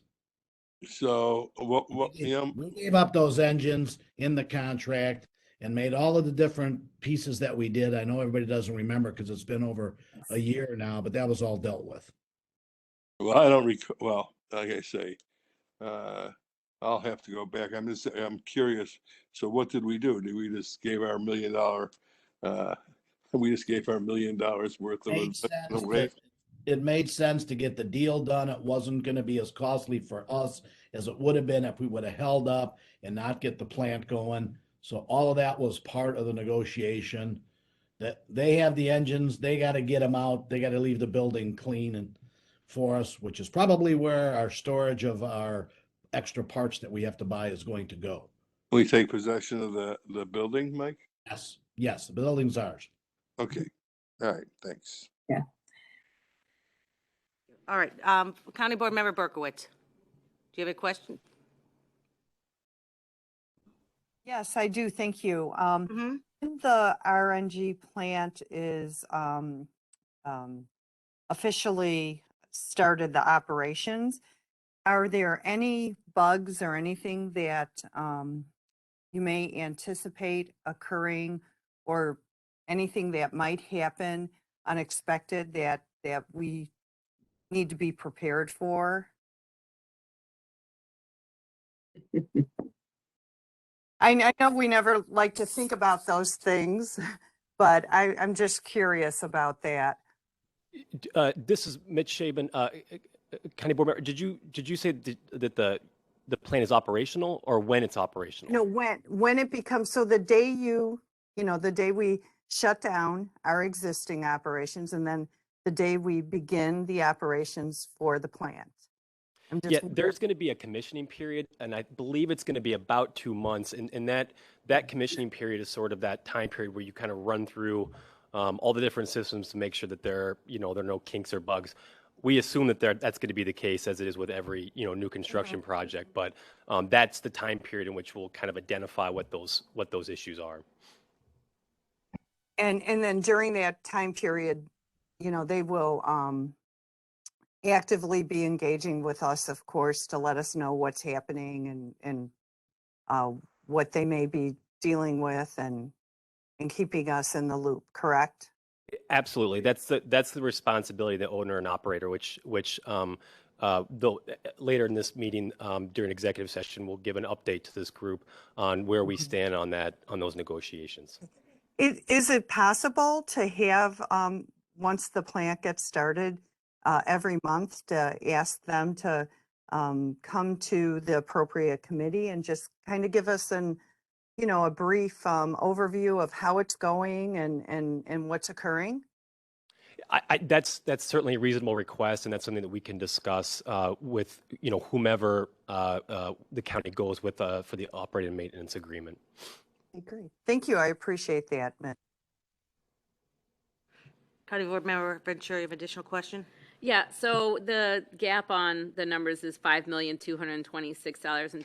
So what we gave up those engines in the contract, and made all of the different pieces that we did. I know everybody doesn't remember because it's been over a year now, but that was all dealt with. Well, I don't recall, well, like I say, I'll have to go back. I'm curious. So what did we do? Did we just gave our $1 million, we just gave our $1 million worth of Made sense away? It made sense to get the deal done. It wasn't going to be as costly for us as it would have been if we would have held up and not get the plant going. So all of that was part of the negotiation. That they have the engines, they got to get them out. They got to leave the building clean and for us, which is probably where our storage of our extra parts that we have to buy is going to go. We take possession of the building, Mike? Yes, the building's ours. Okay. All right. Thanks. Yeah. All right, County Board Member Berkowitz, do you have a question? Yes, I do. Thank you. The RNG plant is officially started the operations. Are there any bugs or anything that you may anticipate occurring, or anything that might happen unexpected that we need to be prepared for? I know we never like to think about those things, but I'm just curious about that. This is Mitch Shaban, County Board Member. Did you say that the plan is operational, or when it's operational? No, when it becomes, so the day the day we shut down our existing operations, and then the day we begin the operations for the plant. Yeah, there's going to be a commissioning period, and I believe it's going to be about 2 months. And that commissioning period is sort of that time period where you kind of run through all the different systems to make sure that there are no kinks or bugs. We assume that that's going to be the case, as it is with every new construction project. But that's the time period in which we'll kind of identify what those issues are. And then during that time period, they will actively be engaging with us, of course, to let us know what's happening and what they may be dealing with, and keeping us in the loop, correct? Absolutely. That's the responsibility of the owner and operator, which though later in this meeting, during executive session, we'll give an update to this group on where we stand on those negotiations. Is it possible to have, once the plant gets started, every month to ask them to come to the appropriate committee and just kind of give us a brief overview of how it's going and what's occurring? That's certainly a reasonable request, and that's something that we can discuss with whomever the county goes with for the operating and maintenance agreement. Great. Thank you. I appreciate that, Mitch. County Board Member Ventura, you have an additional question? Yeah, so the gap on the numbers is $5,226 and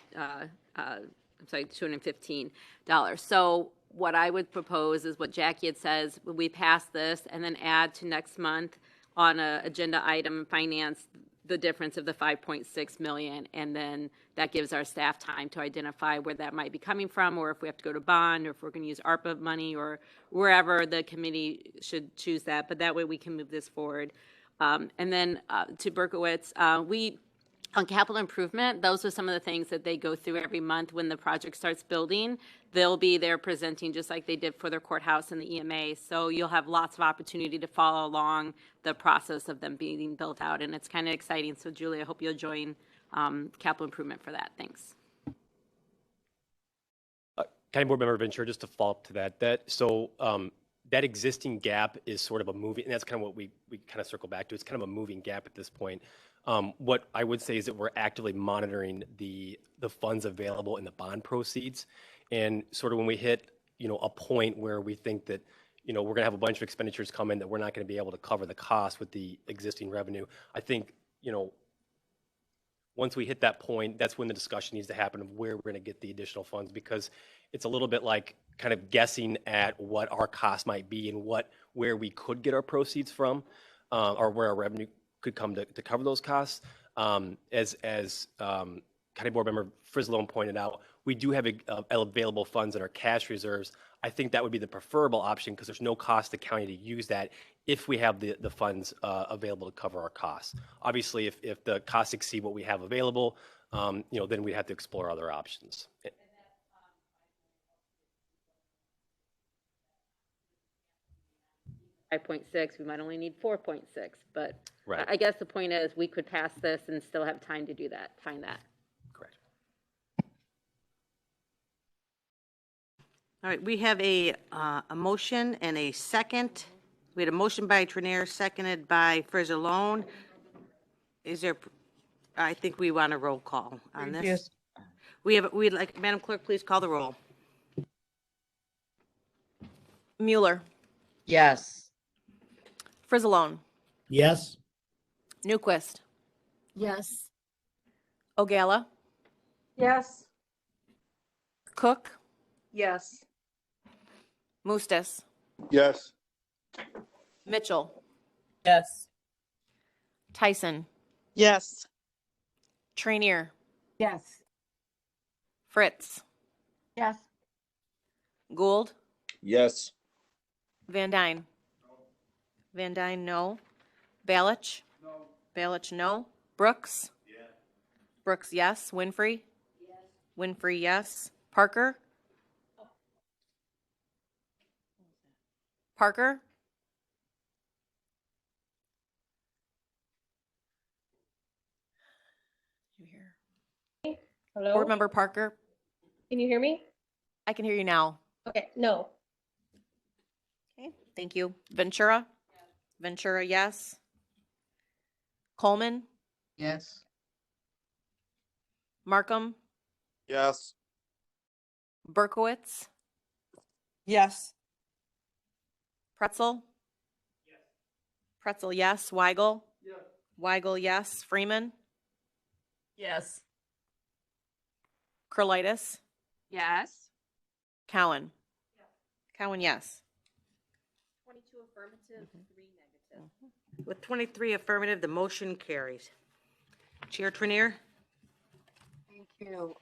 $215. So what I would propose is what Jackie had says, we pass this and then add to next month on a agenda item, finance, the difference of the 5.6 million, and then that gives our staff time to identify where that might be coming from, or if we have to go to bond, or if we're going to use ARPA money, or wherever the committee should choose that. But that way we can move this forward. And then to Berkowitz, on capital improvement, those are some of the things that they go through every month when the project starts building. They'll be there presenting just like they did for their courthouse and the EMA. So you'll have lots of opportunity to follow along the process of them being built out. And it's kind of exciting. So Julie, I hope you'll join capital improvement for that. Thanks. County Board Member Ventura, just to follow up to that, that existing gap is sort of a moving, and that's kind of what we kind of circle back to. It's kind of a moving gap at this point. What I would say is that we're actively monitoring the funds available in the bond proceeds, and sort of when we hit a point where we think that we're going to have a bunch of expenditures come in that we're not going to be able to cover the cost with the existing revenue. I think once we hit that point, that's when the discussion needs to happen of where we're going to get the additional funds, because it's a little bit like kind of guessing at what our cost might be and where we could get our proceeds from, or where our revenue could come to cover those costs. As County Board Member Frizzlone pointed out, we do have available funds in our cash reserves. I think that would be the preferable option because there's no cost to county to use that if we have the funds available to cover our costs. Obviously, if the costs exceed what we have available, then we have to explore other options. 5.6, we might only need 4.6, but Right. I guess the point is we could pass this and still have time to do that, find that. Correct. All right, we have a motion and a second. We had a motion by Trenier, seconded by Frizzalone. Is there, I think we want a roll call on this. Yes. We'd like, Madam Clerk, please call the roll. Mueller, Yes. Frizzalone, Yes. Newquist, Yes. Ogala, Yes. Cook, Yes. Mustis, Yes. Mitchell, Yes. Tyson, Yes. Trenier, Yes. Fritz, Yes. Gould, Yes. Van Dyne. Van Dyne, no. Balich? No. Balich, no. Brooks? Yeah. Brooks, yes. Winfrey? Yes. Winfrey, yes. Parker? Parker? You hear? Hello? Board Member Parker? Can you hear me? I can hear you now. Okay, no. Okay, thank you. Ventura? Ventura, yes. Coleman? Yes. Markham? Yes. Berkowitz? Yes. Pretzel? Yes. Pretzel, yes. Weigel? Yes. Weigel, yes. Freeman? Yes. Curlitis? Yes. Cowan? Yes. Cowan, yes. 22 affirmative, 3 negative. With 23 affirmative, the motion carries. Chair Trenier? Thank you.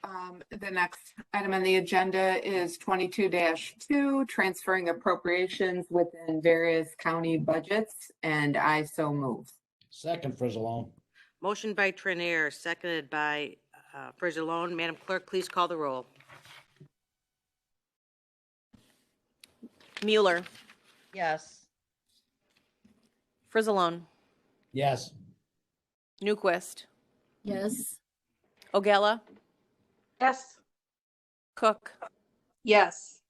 The next item on the agenda is 22-2, transferring appropriations within various county budgets, and I so move. Second, Frizzalone. Motion by Trenier, seconded by Frizzalone. Madam Clerk, please call the roll. Mueller? Yes. Frizzalone? Yes. Newquist? Yes. Ogala? Yes. Cook? Yes.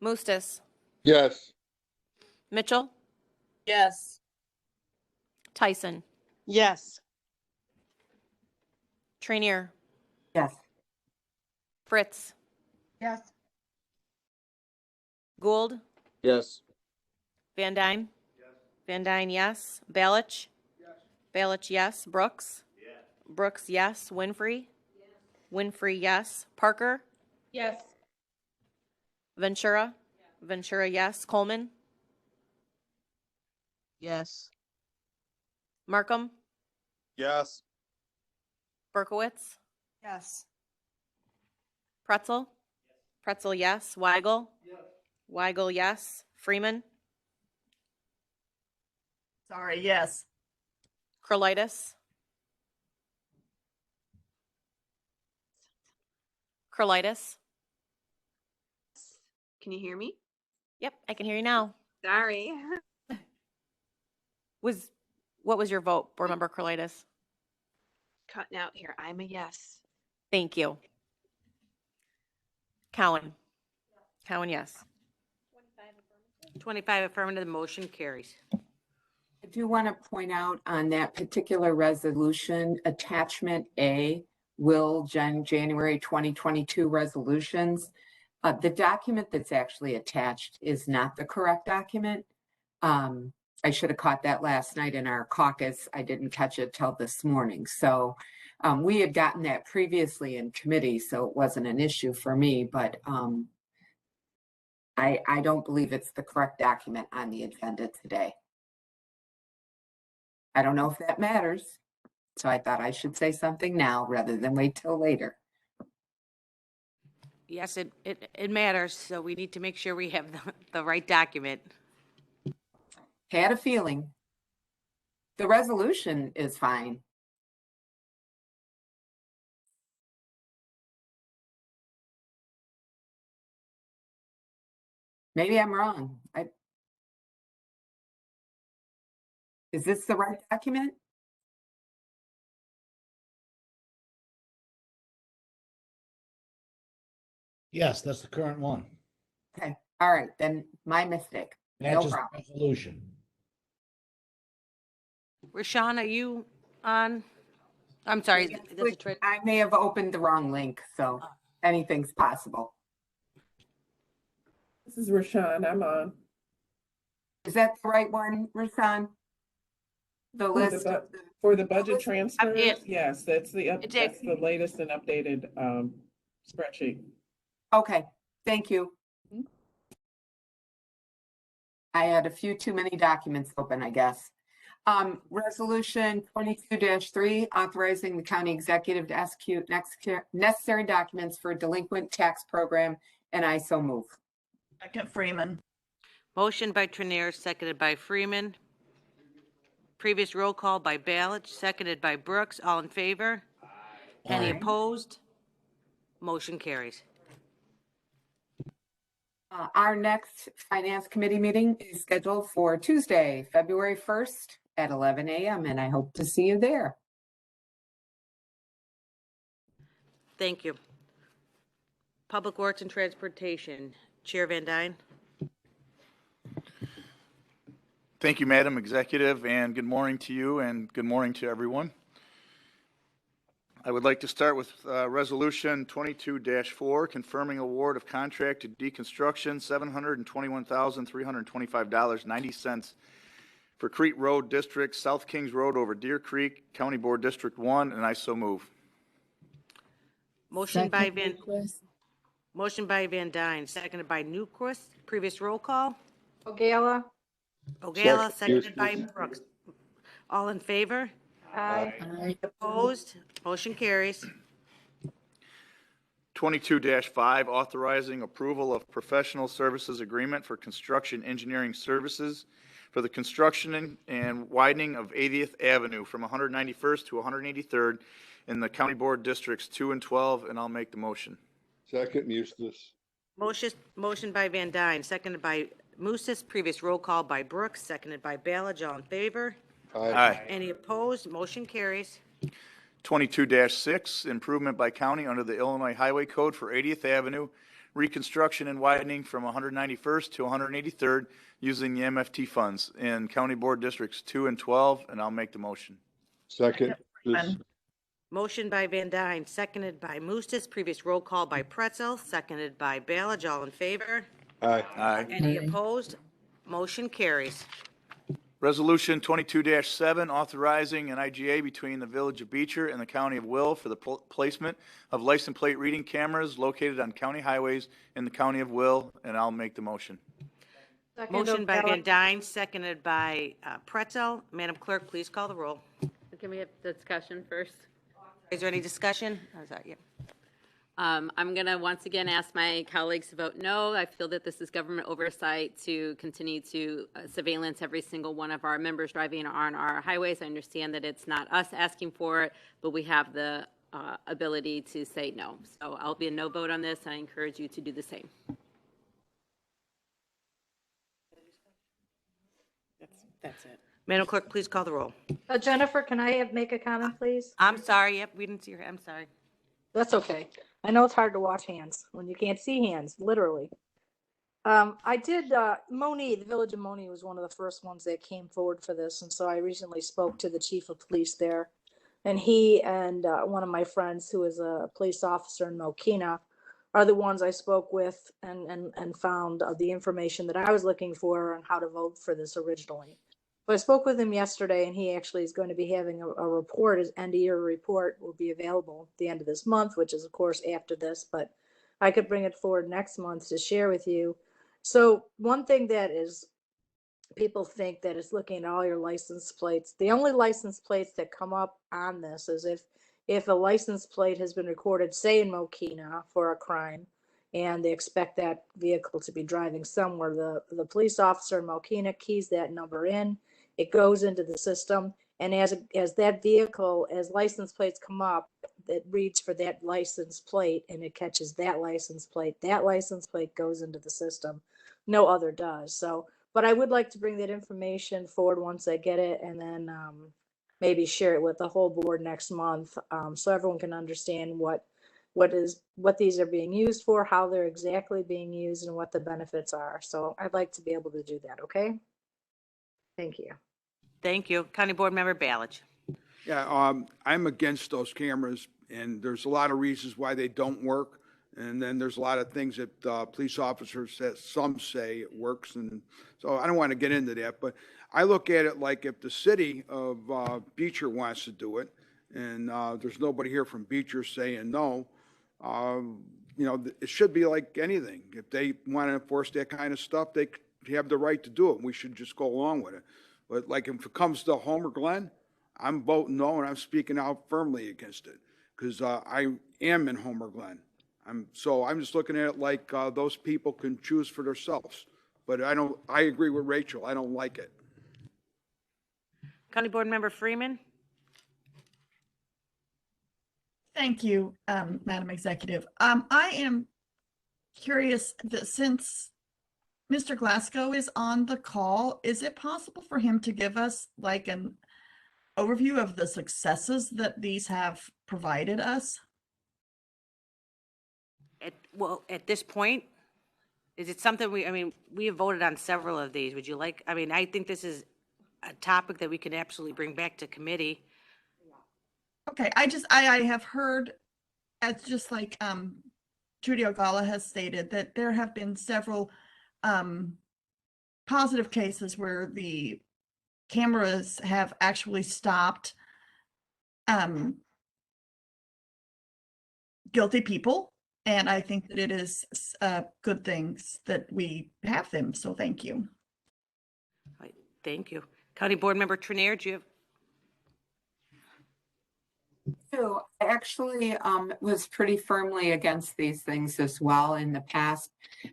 Mustis? Yes. Mitchell? Yes. Tyson? Yes. Trenier? Yes. Fritz? Yes. Gould? Yes. Van Dyne? Yes. Van Dyne, yes. Balich? Yes. Balich, yes. Brooks? Yes. Brooks, yes. Winfrey? Yes. Winfrey, yes. Parker? Yes. Ventura? Yes. Ventura, yes. Coleman? Yes. Markham? Yes. Berkowitz? Yes. Pretzel? Yes. Pretzel, yes. Weigel? Yes. Weigel, yes. Freeman? Sorry, yes. Curlitis? Curlitis? Can you hear me? Yep, I can hear you now. Sorry. What was your vote, Board Member Curlitis? Cutting out here. I'm a yes. Thank you. Cowan? Cowan, yes. 25 affirmative, the motion carries. I do want to point out on that particular resolution, attachment A, January 2022 resolutions. The document that's actually attached is not the correct document. I should have caught that last night in our caucus. I didn't catch it till this morning. So we had gotten that previously in committee, so it wasn't an issue for me, but I don't believe it's the correct document on the agenda today. I don't know if that matters, so I thought I should say something now rather than wait till later. Yes, it matters, so we need to make sure we have the right document. Had a feeling. The resolution is fine. Maybe I'm wrong. Is this the right document? Yes, that's the current one. Okay, all right, then my mistake. No Matches the problem. resolution. Rashawn, are you on? I'm sorry, that's a trick. I may have opened the wrong link, so anything's possible. This is Rashawn. I'm on. Is that the right one, Rashawn? The list. For the budget transfer, yes. yes, that's It's that's the latest and updated spreadsheet. Okay, thank you. I had a few too many documents open, I guess. Resolution 22-3, authorizing the county executive to execute necessary documents for a delinquent tax program, and I so move. Second, Freeman. Motion by Trenier, seconded by Freeman. Previous roll call by Balich, seconded by Brooks. All in favor? Any opposed? Motion carries. Our next Finance Committee meeting is scheduled for Tuesday, February 1st at 11 a.m., and I hope to see you there. Thank you. Public Works and Transportation, Chair Van Dyne. Thank you, Madam Executive, and good morning to you and good morning to everyone. I would like to start with Resolution 22-4, confirming award of contract to deconstruction, $721,325.90 for Crete Road District, South Kings Road over Deer Creek, County Board District 1, and I so move. Motion by Van Dyne, seconded by Newquist. Previous roll call. Ogala. Ogala, seconded by Brooks. All in favor? Aye. Opposed? Motion carries. 22-5, authorizing approval of professional services agreement for construction engineering services for the construction and widening of 80th Avenue from 191st to 183rd in the County Board Districts 2 and 12, and I'll make the motion. Second, Eustace. Motion by Van Dyne, seconded by Mooses. Previous roll call by Brooks, seconded by Ballage. All in favor? Aye. Any opposed? Motion carries. 22-6, improvement by county under the Illinois Highway Code for 80th Avenue, reconstruction and widening from 191st to 183rd using the MFT funds in County Board Districts 2 and 12, and I'll make the motion. Second, Motion by Van Dyne, seconded by Mooses. Previous roll call by Pretzel, seconded by Ballage. All in favor? Aye. Aye. Any opposed? Motion carries. Resolution 22-7, authorizing an IGA between the Village of Beecher and the County of Will for the placement of license plate reading cameras located on county highways in the County of Will, and I'll make the motion. Motion by Van Dyne, seconded by Pretzel. Madam Clerk, please call the roll. Can we have discussion first? Is there any discussion? Yeah. I'm going to once again ask my colleagues to vote no. I feel that this is government oversight to continue to surveillance every single one of our members driving on our highways. I understand that it's not us asking for it, but we have the ability to say no. So I'll be a no vote on this, and I encourage you to do the same. That's it. Madam Clerk, please call the roll. Jennifer, can I make a comment, please? I'm sorry. Yep, we didn't see her. I'm sorry. That's okay. I know it's hard to watch hands when you can't see hands, literally. I did, Moni, the Village of Moni was one of the first ones that came forward for this. And so I recently spoke to the chief of police there. And he and one of my friends who is a police officer in Mokina are the ones I spoke with and found the information that I was looking for on how to vote for this originally. So I spoke with him yesterday, and he actually is going to be having a report. His end-of-year report will be available at the end of this month, which is, of course, after this. But I could bring it forward next month to share with you. So one thing that is, people think that is looking at all your license plates. The only license plates that come up on this is if a license plate has been recorded, say in Mokina, for a crime, and they expect that vehicle to be driving somewhere. The police officer in Mokina keys that number in, it goes into the system, and as that vehicle, as license plates come up, it reads for that license plate and it catches that license plate. That license plate goes into the system. No other does. So, but I would like to bring that information forward once I get it, and then maybe share it with the whole board next month, so everyone can understand what these are being used for, how they're exactly being used, and what the benefits are. So I'd like to be able to do that. Okay. Thank you. Thank you. County Board Member Balich. Yeah, I'm against those cameras, and there's a lot of reasons why they don't work. And then there's a lot of things that police officers some say it works, and so I don't want to get into that. But I look at it like if the city of Beecher wants to do it, and there's nobody here from Beecher saying no, it should be like anything. If they want to enforce that kind of stuff, they have the right to do it. We should just go along with it. But like if it comes to Homer Glen, I'm voting no, and I'm speaking out firmly against it because I am in Homer Glen. I'm just looking at it like those people can choose for themselves. But I agree with Rachel. I don't like it. County Board Member Freeman. Thank you, Madam Executive. I am curious that since Mr. Glasgow is on the call, is it possible for him to give us like an overview of the successes that these have provided us? At this point, is it something we have voted on several of these. Would you like, I think this is a topic that we can absolutely bring back to committee. Okay, I have heard, as just like Judy Ogala has stated, that there have been several positive cases where the cameras have actually stopped guilty people. And I think that it is good things that we have them. So thank you. All right, thank you. County Board Member Trenier, do you have? So I actually was pretty firmly against these things as well in the past,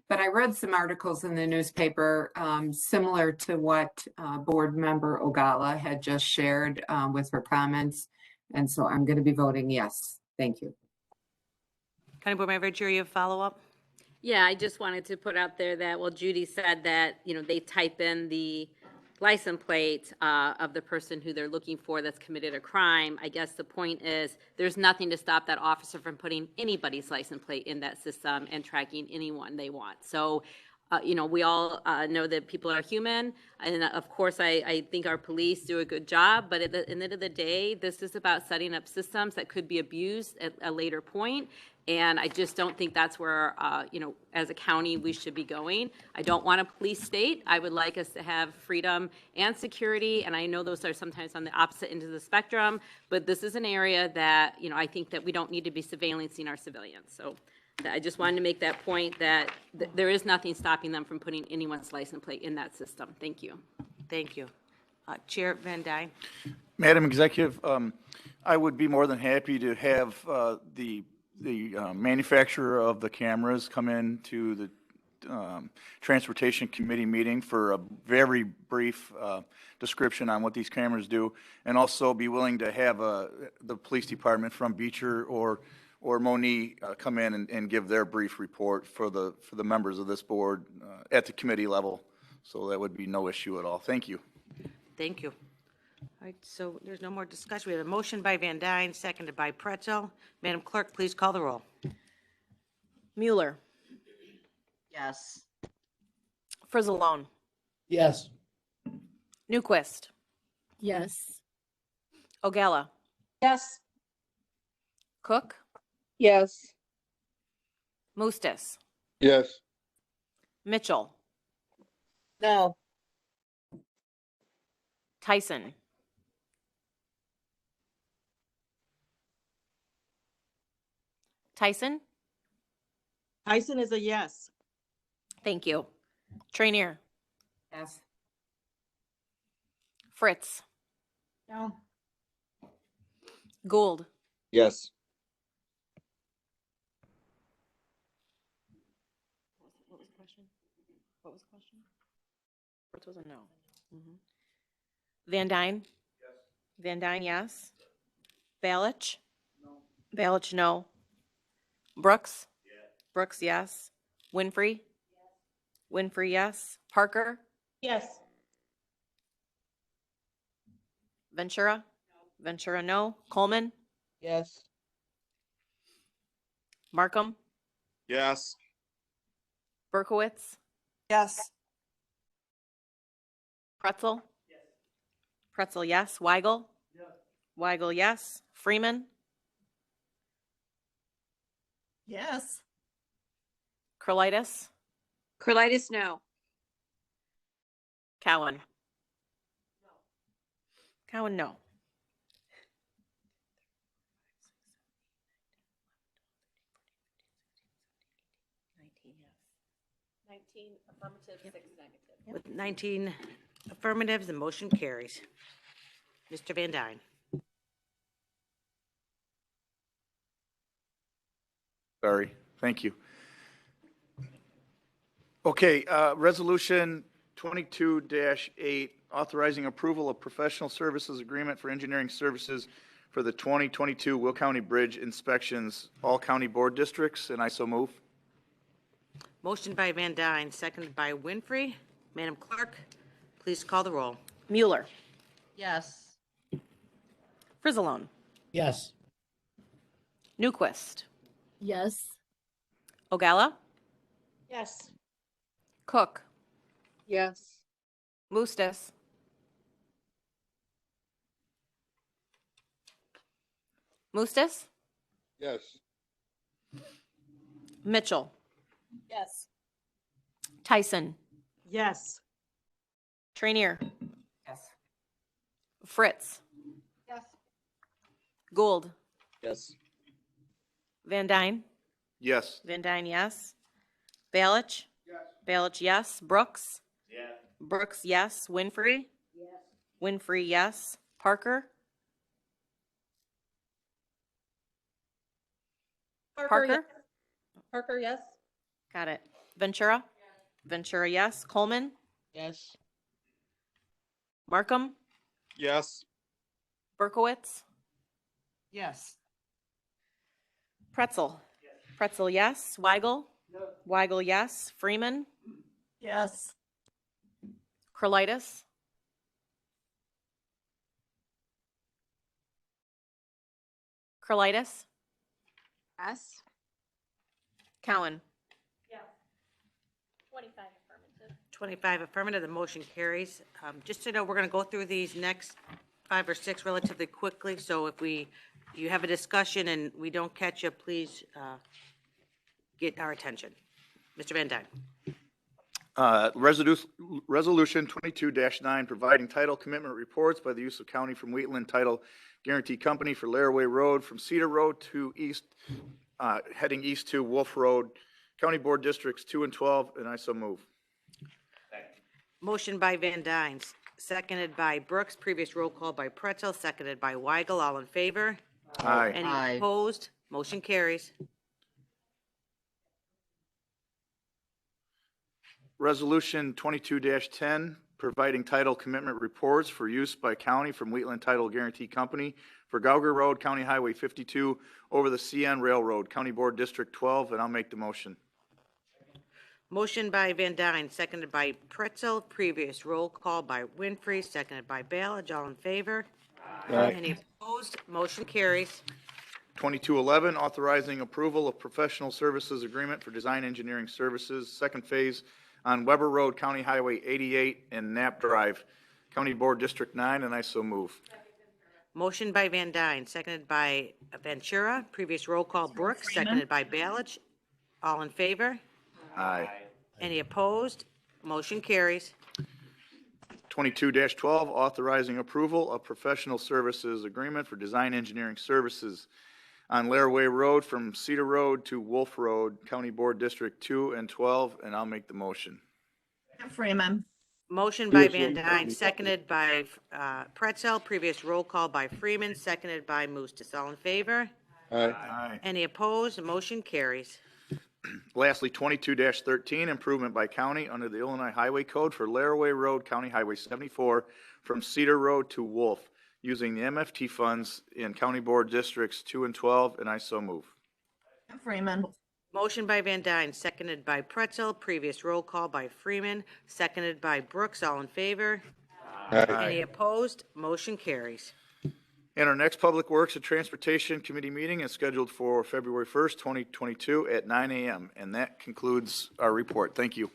but I read some articles in the newspaper similar to what Board Member Ogala had just shared with her comments. And so I'm going to be voting yes. Thank you. County Board Member Jerry, you have follow-up? Yeah, I just wanted to put out there that, well, Judy said that, they type in the license plate of the person who they're looking for that's committed a crime. I guess the point is there's nothing to stop that officer from putting anybody's license plate in that system and tracking anyone they want. So, we all know that people are human. And of course, I think our police do a good job. But at the end of the day, this is about setting up systems that could be abused at a later point. And I just don't think that's where, as a county, we should be going. I don't want a police state. I would like us to have freedom and security. And I know those are sometimes on the opposite end of the spectrum. But this is an area that, I think that we don't need to be surveillancing our civilians. So I just wanted to make that point that there is nothing stopping them from putting anyone's license plate in that system. Thank you. Thank you. Chair Van Dyne. Madam Executive, I would be more than happy to have the manufacturer of the cameras come in to the Transportation Committee meeting for a very brief description on what these cameras do, and also be willing to have the police department from Beecher or Moni come in and give their brief report for the members of this board at the committee level. So that would be no issue at all. Thank you. Thank you. All right, so there's no more discussion. We have a motion by Van Dyne, seconded by Pretzel. Madam Clerk, please call the roll. Mueller. Yes. Frizzalone. Yes. Newquist. Yes. Ogala. Yes. Cook. Yes. Mustis. Yes. Mitchell. No. Tyson. Tyson. Tyson is a yes. Thank you. Trainier. Yes. Fritz. No. Gould. Yes. Berkowitz was a no. Mhm. Van Dyne? Van Dyne, yes. Balich? Balich, no. Brooks? Brooks, yes. Winfrey? Winfrey, yes. Parker? Yes. Ventura? Ventura, no. Coleman? Yes. Markham? Yes. Berkowitz? Yes. Pretzel? Pretzel, yes. Weigel? Weigel, yes. Freeman? Yes. Curlitis? Curlitis, no. Cowan? Cowan, no. With 19 affirmatives, the motion carries. Mr. Van Dyne. Sorry, thank you. Okay, Resolution 22-8, authorizing approval of professional services agreement for engineering services for the 2022 Will County Bridge inspections, all county board districts, and I so move. Motion by Van Dyne, seconded by Winfrey. Madam Clerk, please call the roll. Mueller? Yes. Frizzalone? Yes. Newquist? Yes. Ogalla? Yes. Cook? Yes. Mustis? Mustis? Yes. Mitchell? Yes. Tyson? Yes. Trainier? Yes. Fritz? Yes. Gould? Yes. Van Dyne? Yes. Van Dyne, yes. Balich? Yes. Balich, yes. Brooks? Yes. Brooks, yes. Winfrey? Yes. Winfrey, yes. Parker? Parker? Parker, yes. Got it. Ventura? Ventura, yes. Coleman? Yes. Markham? Yes. Berkowitz? Yes. Pretzel? Pretzel, yes. Weigel? Weigel, yes. Freeman? Yes. Curlitis? Curlitis? Yes. Cowan? 25 affirmative, the motion carries. Just so you know, we're going to go through these next 5 or 6 relatively quickly, so if you have a discussion and we don't catch you, please get our attention. Mr. Van Dyne. Resolution 22-9, providing title commitment reports by the use of county from Wheatland Title Guarantee Company for Laraway Road from Cedar Road to east, heading east to Wolf Road, County Board Districts 2 and 12, and I so move. Motion by Van Dyne, seconded by Brooks, previous roll call by Pretzel, seconded by Weigel. All in favor? Aye. Any Aye. opposed? Motion carries. Resolution 22-10, providing title commitment reports for use by county from Wheatland Title Guarantee Company for Gauger Road, County Highway 52, over the CN Railroad, County Board District 12, and I'll make the motion. Motion by Van Dyne, seconded by Pretzel, previous roll call by Winfrey, seconded by Ballage. All in favor? Any opposed? Motion carries. 2211, authorizing approval of professional services agreement for design engineering services, second phase on Weber Road, County Highway 88 and Knapp Drive, County Board District 9, and I so move. Motion by Van Dyne, seconded by Ventura, previous roll call Brooks, seconded by Ballage. All in favor? Aye. Any opposed? Motion carries. 22-12, authorizing approval of professional services agreement for design engineering services on Laraway Road from Cedar Road to Wolf Road, County Board District 2 and 12, and I'll make the motion. Freeman. Motion by Van Dyne, seconded by Pretzel, previous roll call by Freeman, seconded by Mustis. All in favor? Aye. Aye. Any opposed? Motion carries. Lastly, 22-13, improvement by county under the Illinois Highway Code for Laraway Road, County Highway 74, from Cedar Road to Wolf, using the MFT funds in County Board Districts 2 and 12, and I so move. Freeman. Motion by Van Dyne, seconded by Pretzel. Previous roll call by Freeman, seconded by Brooks. All in favor? Any opposed? Motion carries. And our next Public Works and Transportation Committee meeting is scheduled for February 1st, 2022 at 9 a.m. And that concludes our report. Thank you.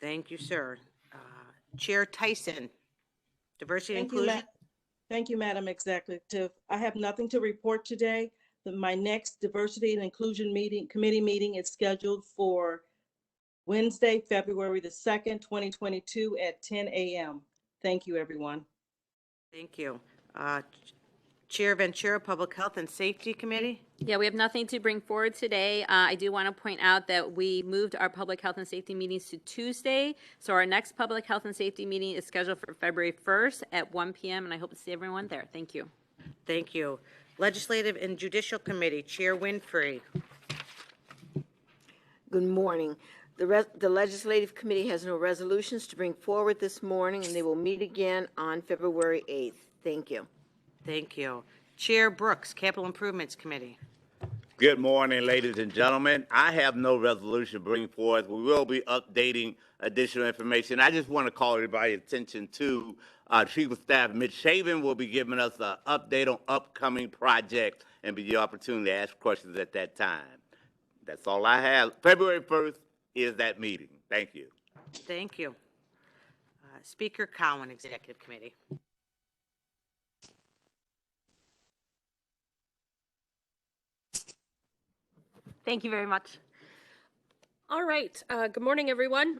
Thank you, sir. Chair Tyson, Diversity and Thank you, Inclusion. Thank you, Madam Executive. I have nothing to report today. My next Diversity and Inclusion committee meeting is scheduled for Wednesday, February the 2nd, 2022 at 10 a.m. Thank you, everyone. Thank you. Chair Ventura, Public Health and Safety Committee. Yeah, we have nothing to bring forward today. I do want to point out that we moved our public health and safety meetings to Tuesday. So our next public health and safety meeting is scheduled for February 1st at 1 p.m. And I hope to see everyone there. Thank you. Thank you. Legislative and Judicial Committee, Chair Winfrey. Good morning. The Legislative Committee has no resolutions to bring forward this morning, and they will meet again on February 8th. Thank you. Thank you. Chair Brooks, Capital Improvements Committee. Good morning, ladies and gentlemen. I have no resolution to bring forth. We will be updating additional information. I just want to call everybody's attention to Chief of Staff Mitch Shaven will be giving us an update on upcoming projects and be the opportunity to ask questions at that time. That's all I have. February 1st is that meeting. Thank you. Thank you. Speaker Cowan, Executive Committee. Thank you very much. All right. Good morning, everyone.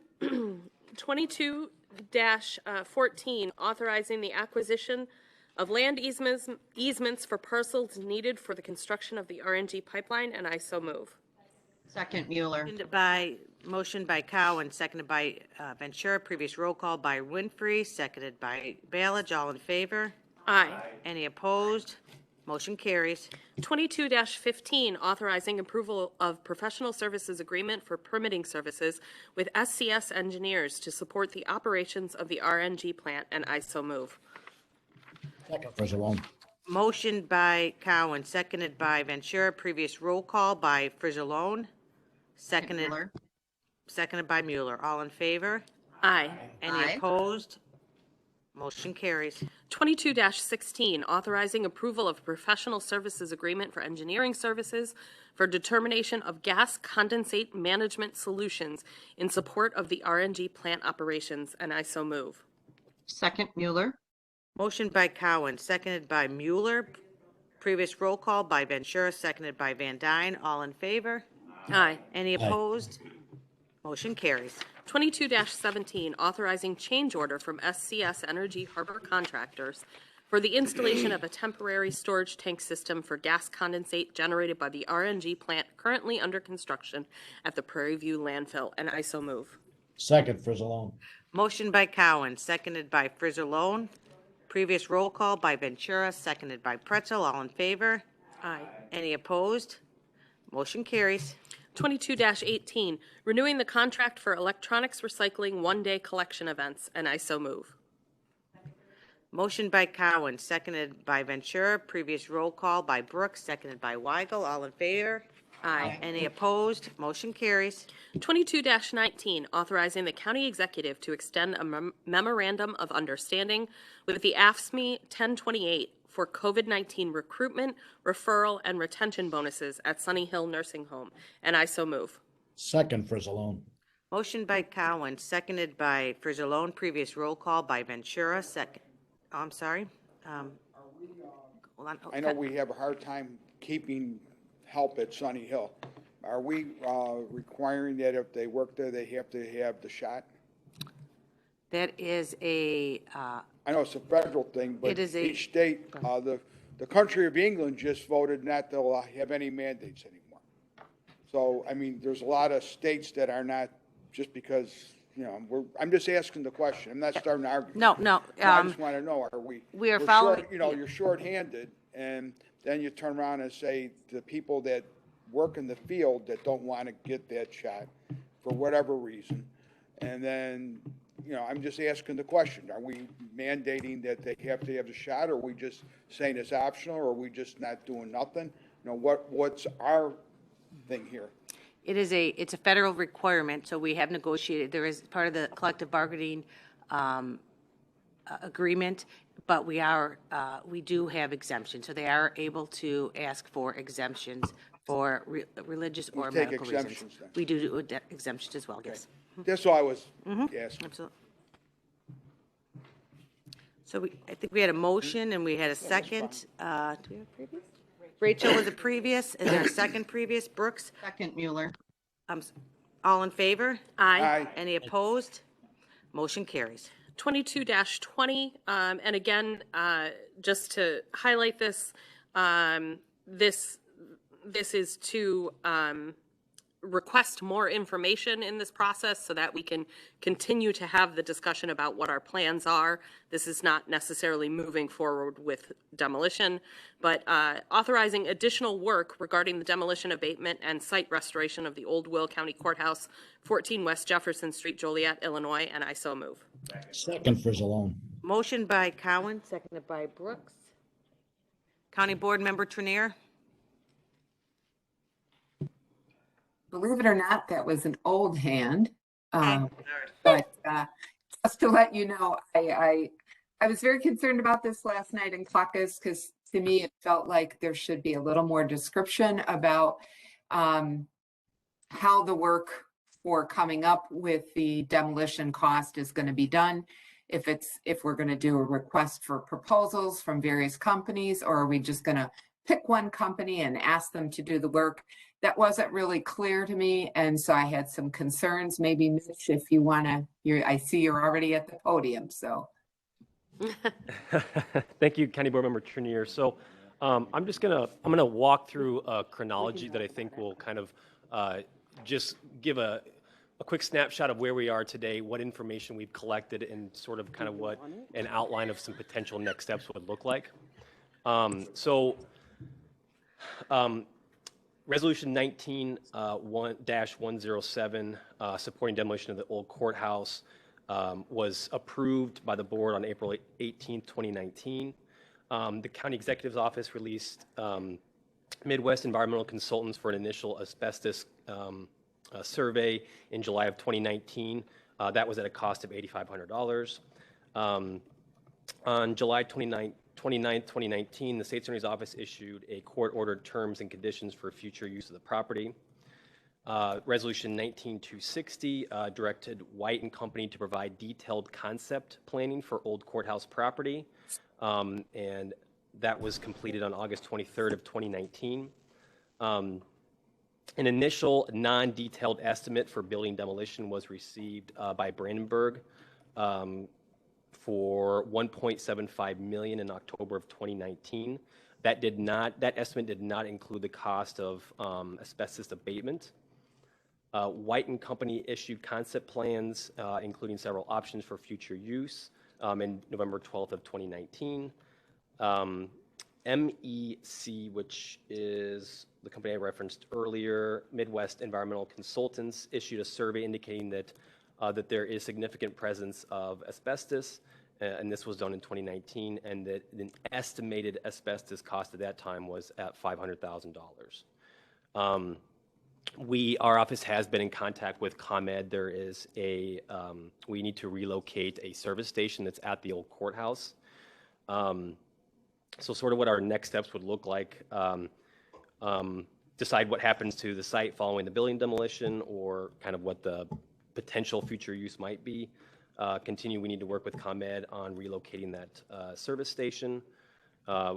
22-14, authorizing the acquisition of land easements for parcels needed for the construction of the RNG pipeline, and I so move. Second, Mueller. Motion by Cowan, seconded by Ventura. Previous roll call by Winfrey, seconded by Ballage. All in favor? Aye. Any opposed? Motion carries. 22-15, authorizing approval of professional services agreement for permitting services with SCS engineers to support the operations of the RNG plant, and I so move. Second, Frizzalone. Motion by Cowan, seconded by Ventura. Previous roll call by Frizzalone, seconded by Mueller. All in favor? Aye. Any opposed? Motion carries. 22-16, authorizing approval of professional services agreement for engineering services for determination of gas condensate management solutions in support of the RNG plant operations, and I so move. Second, Mueller. Motion by Cowan, seconded by Mueller. Previous roll call by Ventura, seconded by Van Dyne. All in favor? Aye. Any opposed? Motion carries. 22-17, authorizing change order from SCS Energy Harbor Contractors for the installation of a temporary storage tank system for gas condensate generated by the RNG plant currently under construction at the Prairie View landfill, and I so move. Second, Frizzalone. Motion by Cowan, seconded by Frizzalone. Previous roll call by Ventura, seconded by Pretzel. All in favor? Aye. Any opposed? Motion carries. 22-18, renewing the contract for electronics recycling one-day collection events, and I so move. Motion by Cowan, seconded by Ventura. Previous roll call by Brooks, seconded by Weigel. All in favor? Aye. Any opposed? Motion carries. 22-19, authorizing the county executive to extend a memorandum of understanding with the AFSCME 1028 for COVID-19 recruitment, referral, and retention bonuses at Sunny Hill Nursing Home, and I so move. Second, Frizzalone. Motion by Cowan, seconded by Frizzalone. Previous roll call by Ventura. I'm sorry. Hold on. I know we have a hard time keeping help at Sunny Hill. Are we requiring that if they work there, they have to have the shot? That is a. I know it's a federal thing, but It is each state, the country of England just voted not to have any mandates anymore. So, I mean, there's a lot of states that are not, just because, you know, I'm just asking the question. I'm not starting to argue. No. I just want to know, are we? We are we're following. You're shorthanded, and then you turn around and say the people that work in the field that don't want to get that shot for whatever reason. And then, you know, I'm just asking the question, are we mandating that they have to have the shot, or are we just saying it's optional, or are we just not doing nothing? You know, what's our thing here? It's a federal requirement, so we have negotiated, there is part of the collective bargaining agreement, but we do have exemptions, so they are able to ask for exemptions for religious or take medical reasons. exemptions then. We do exemptions as well, yes. That's all I was asking. Absolutely. So I think we had a motion and we had a second. Do we have previous? Rachel was a previous. Is there a second previous? Brooks? Second, Mueller. All in favor? Aye. Any opposed? Motion carries. 22-20, and again, just to highlight this, this is to request more information in this process so that we can continue to have the discussion about what our plans are. This is not necessarily moving forward with demolition, but authorizing additional work regarding the demolition, abatement, and site restoration of the old Will County Courthouse, 14 West Jefferson Street, Joliet, Illinois, and I so move. Second for Zalone. Motion by Cowan, seconded by Brooks. County Board Member Trenier? Believe it or not, that was an old hand. But just to let you know, I was very concerned about this last night in caucus, because to me, it felt like there should be a little more description about how the work for coming up with the demolition cost is going to be done. If we're going to do a request for proposals from various companies, or are we just going to pick one company and ask them to do the work? That wasn't really clear to me, and so I had some concerns. Maybe Mitch, if you want to, I see you're already at the podium, so. Thank you, County Board Member Trenier. So I'm gonna walk through a chronology that I think will kind of just give a quick snapshot of where we are today, what information we've collected, and sort of kind of what an outline of some potential next steps would look like. Resolution 19-107, supporting demolition of the old courthouse, was approved by the board on April 18, 2019. The county executive's office released Midwest environmental consultants for an initial asbestos survey in July of 2019. That was at a cost of $8,500. On July 29, 2019, the State Attorney's Office issued a court-ordered terms and conditions for future use of the property. Resolution 19-260 directed White and Company to provide detailed concept planning for old courthouse property, and that was completed on August 23rd of 2019. An initial non-detailed estimate for building demolition was received by Brandenburg for $1.75 million in October of 2019. That estimate did not include the cost of asbestos abatement. White and Company issued concept plans, including several options for future use, in November 12th of 2019. MEC, which is the company I referenced earlier, Midwest Environmental Consultants, issued a survey indicating that there is significant presence of asbestos, and this was done in 2019, and that an estimated asbestos cost at that time was at $500,000. Our office has been in contact with ComEd. There is we need to relocate a service station that's at the old courthouse. So sort of what our next steps would look like, decide what happens to the site following the building demolition, or kind of what the potential future use might be. We need to work with ComEd on relocating that service station.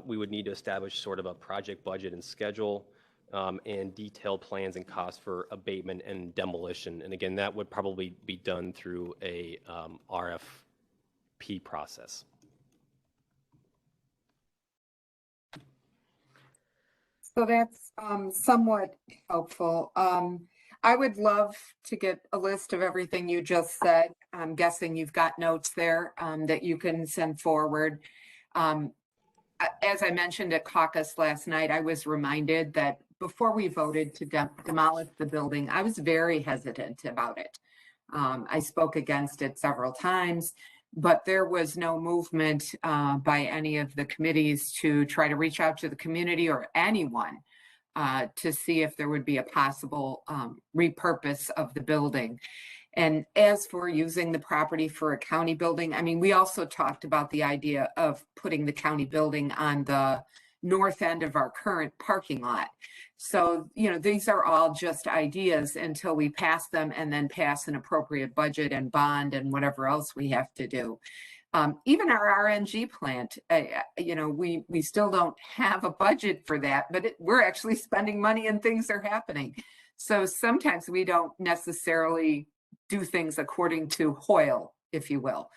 We would need to establish sort of a project budget and schedule, and detailed plans and costs for abatement and demolition. And again, that would probably be done through a RFP process. So that's somewhat helpful. I would love to get a list of everything you just said. I'm guessing you've got notes there that you can send forward. As I mentioned at caucus last night, I was reminded that before we voted to demolish the building, I was very hesitant about it. I spoke against it several times, but there was no movement by any of the committees to try to reach out to the community or anyone to see if there would be a possible repurpose of the building. And as for using the property for a county building, I mean, we also talked about the idea of putting the county building on the north end of our current parking lot. So, you know, these are all just ideas until we pass them and then pass an appropriate budget and bond and whatever else we have to do. Even our RNG plant, you know, we still don't have a budget for that, but we're actually spending money and things are happening. So sometimes we don't necessarily do things according to Hoyle, if you will.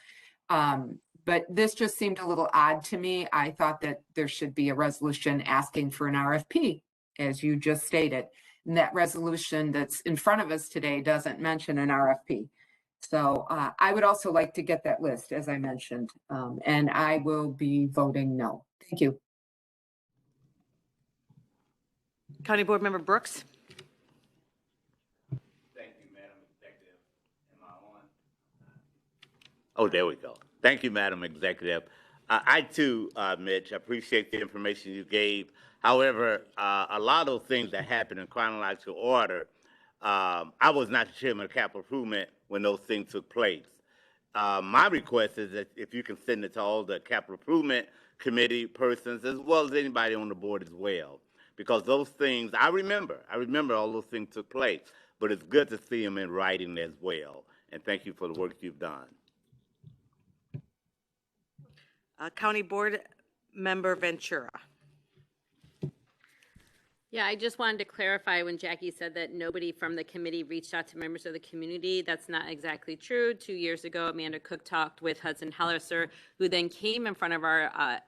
But this just seemed a little odd to me. I thought that there should be a resolution asking for an RFP, as you just stated. And that resolution that's in front of us today doesn't mention an RFP. So I would also like to get that list, as I mentioned, and I will be voting no. Thank you. County Board Member Brooks. Thank you, Madam Executive. Am I on? Oh, there we go. Thank you, Madam Executive. I too, Mitch, appreciate the information you gave. However, a lot of those things that happened in chronological order, I was not the chairman of capital improvement when those things took place. My request is that if you can send it to all the capital improvement committee persons as well as anybody on the board as well, because those things, I remember all those things took place, but it's good to see them in writing as well. And thank you for the work you've done. County Board Member Ventura. Yeah, I just wanted to clarify when Jackie said that nobody from the committee reached out to members of the community. That's not exactly true. 2 years ago, Amanda Cook talked with Hudson Hellerser, who then came in front of our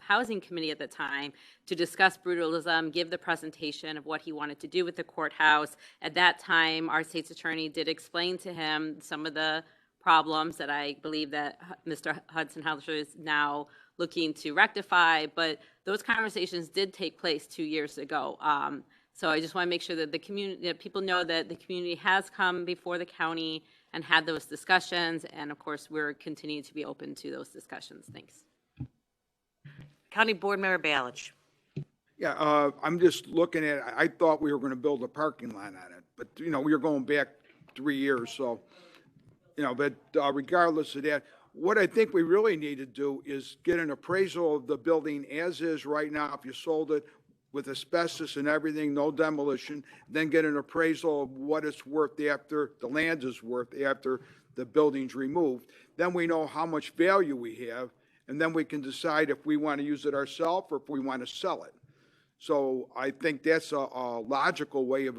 housing committee at the time to discuss brutalism, give the presentation of what he wanted to do with the courthouse. At that time, our state's attorney did explain to him some of the problems that I believe that Mr. Hudson Hellerser is now looking to rectify, but those conversations did take place 2 years ago. So I just want to make sure that the community, that people know that the community has come before the county and had those discussions, and of course, we're continuing to be open to those discussions. Thanks. County Board Member Balich. Yeah, I'm just looking at, I thought we were going to build a parking lot on it, but, you know, we were going back 3 years, so, you know, but regardless of that, what I think we really need to do is get an appraisal of the building as is right now. If you sold it with asbestos and everything, no demolition, then get an appraisal of what it's worth after the land is worth after the building's removed. Then we know how much value we have, and then we can decide if we want to use it ourselves or if we want to sell it. So I think that's a logical way of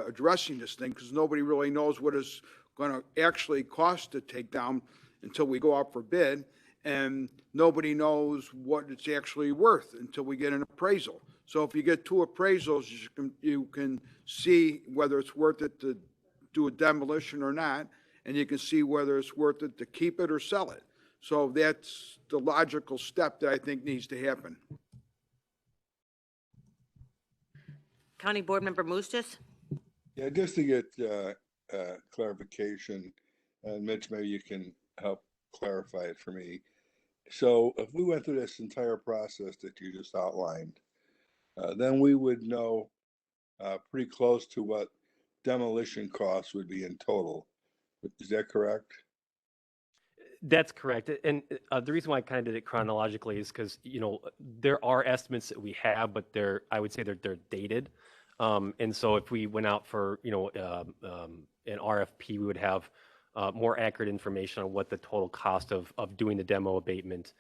addressing this thing, because nobody really knows what it's going to actually cost to take down until we go out for bid, and nobody knows what it's actually worth until we get an appraisal. So if you get 2 appraisals, you can see whether it's worth it to do a demolition or not, and you can see whether it's worth it to keep it or sell it. So that's the logical step that I think needs to happen. County Board Member Mustis. Yeah, just to get clarification, and Mitch, maybe you can help clarify it for me. So if we went through this entire process that you just outlined, then we would know pretty close to what demolition costs would be in total. Is that correct? That's correct. And the reason why I kind of did it chronologically is because, you know, there are estimates that we have, but I would say they're dated. And so if we went out for, you know, an RFP, we would have more accurate information on what the total cost of doing the demo abatement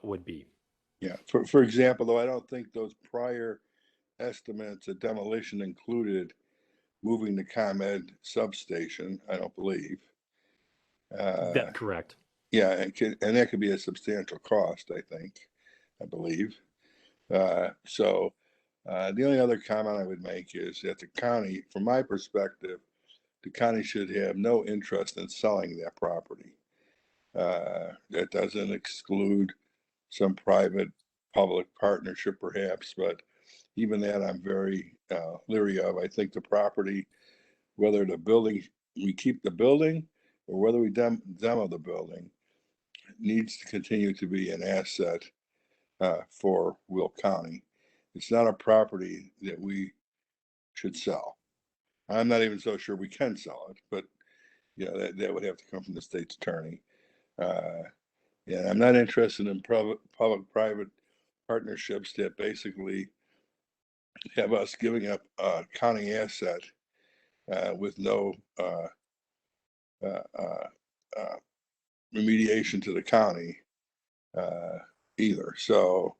would be. Yeah. For example, though, I don't think those prior estimates of demolition included moving the ComEd substation. I don't believe. That's correct. Yeah, and that could be a substantial cost, I believe. So the only other comment I would make is that the county, from my perspective, the county should have no interest in selling that property. That doesn't exclude some private public partnership perhaps, but even that I'm very leery of. I think the property, whether the building, we keep the building or whether we demo the building, needs to continue to be an asset for Will County. It's not a property that we should sell. I'm not even so sure we can sell it, but that would have to come from the state's attorney. And I'm not interested in public-private partnerships that basically have us giving up a county asset with no remediation to the county either. So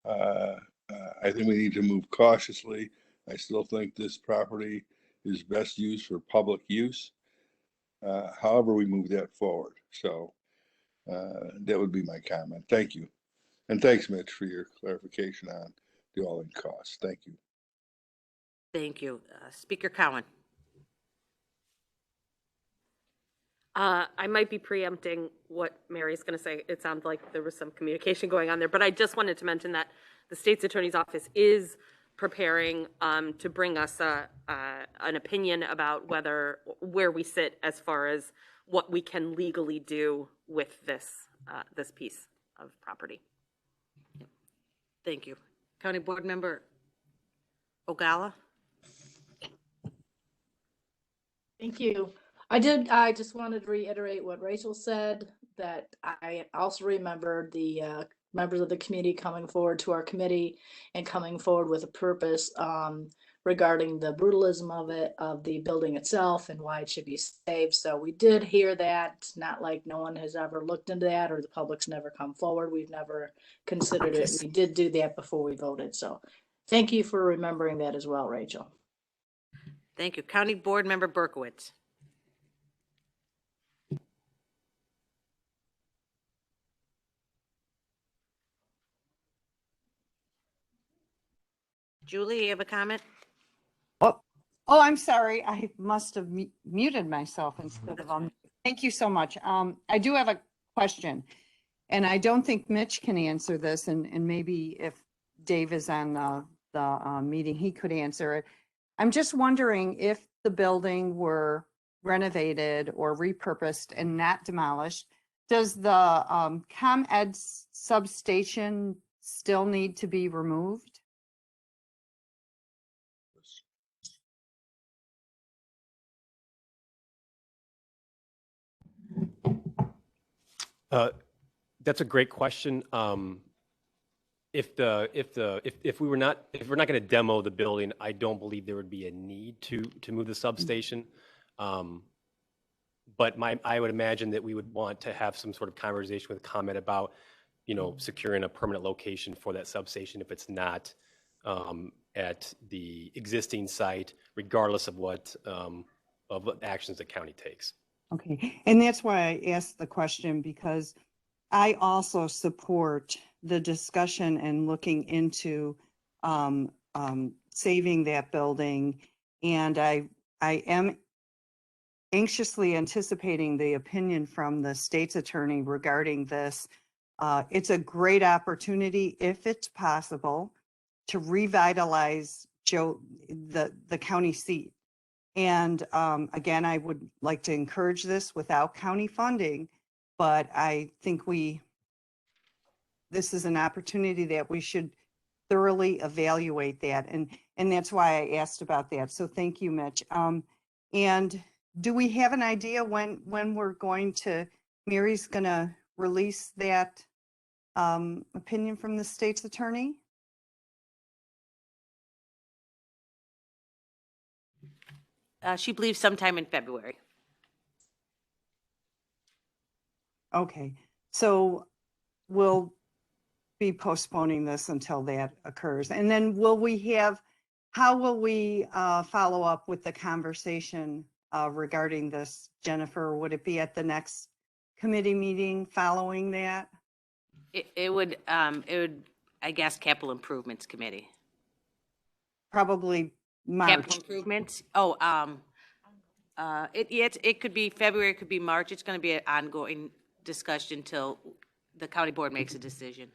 I think we need to move cautiously. I still think this property is best used for public use. However, we move that forward. So that would be my comment. Thank you. And thanks, Mitch, for your clarification on the all-in costs. Thank you. Thank you. Speaker Cowan. I might be preempting what Mary's going to say. It sounds like there was some communication going on there, but I just wanted to mention that the state's attorney's office is preparing to bring us an opinion about where we sit as far as what we can legally do with this piece of property. Thank you. County Board Member Ogala. Thank you. I just wanted to reiterate what Rachel said, that I also remember the members of the community coming forward to our committee and coming forward with a purpose regarding the brutalism of the building itself and why it should be saved. So we did hear that. It's not like no one has ever looked into that or the public's never come forward. We've never considered it. We did do that before we voted. So thank you for remembering that as well, Rachel. Thank you. County Board Member Berkowitz. Julie, you have a comment? Oh, I'm sorry. I must have muted myself instead of Thank you so much. I do have a question, and I don't think Mitch can answer this, and maybe if Dave is on the meeting, he could answer it. I'm just wondering if the building were renovated or repurposed and not demolished, does the ComEd substation still need to be removed? That's a great question. If we're not going to demo the building, I don't believe there would be a need to move the substation. But I would imagine that we would want to have some sort of conversation with ComEd about, securing a permanent location for that substation if it's not at the existing site, regardless of what actions the county takes. Okay, and that's why I asked the question, because I also support the discussion and looking into saving that building. And I am anxiously anticipating the opinion from the state's attorney regarding this. It's a great opportunity, if it's possible, to revitalize the county seat. And again, I would like to encourage this without county funding, but I think this is an opportunity that we should thoroughly evaluate that. And that's why I asked about that. So thank you, Mitch. And do we have an idea when Mary's going to release that opinion from the state's attorney? She believes sometime in February. Okay, so we'll be postponing this until that occurs. And then how will we follow up with the conversation regarding this, Jennifer? Would it be at the next committee meeting following that? It would, I guess, Capital Improvements Committee. Probably March. Capital improvements. Oh, it could be February, it could be March. It's going to be an ongoing discussion until the county board makes a decision.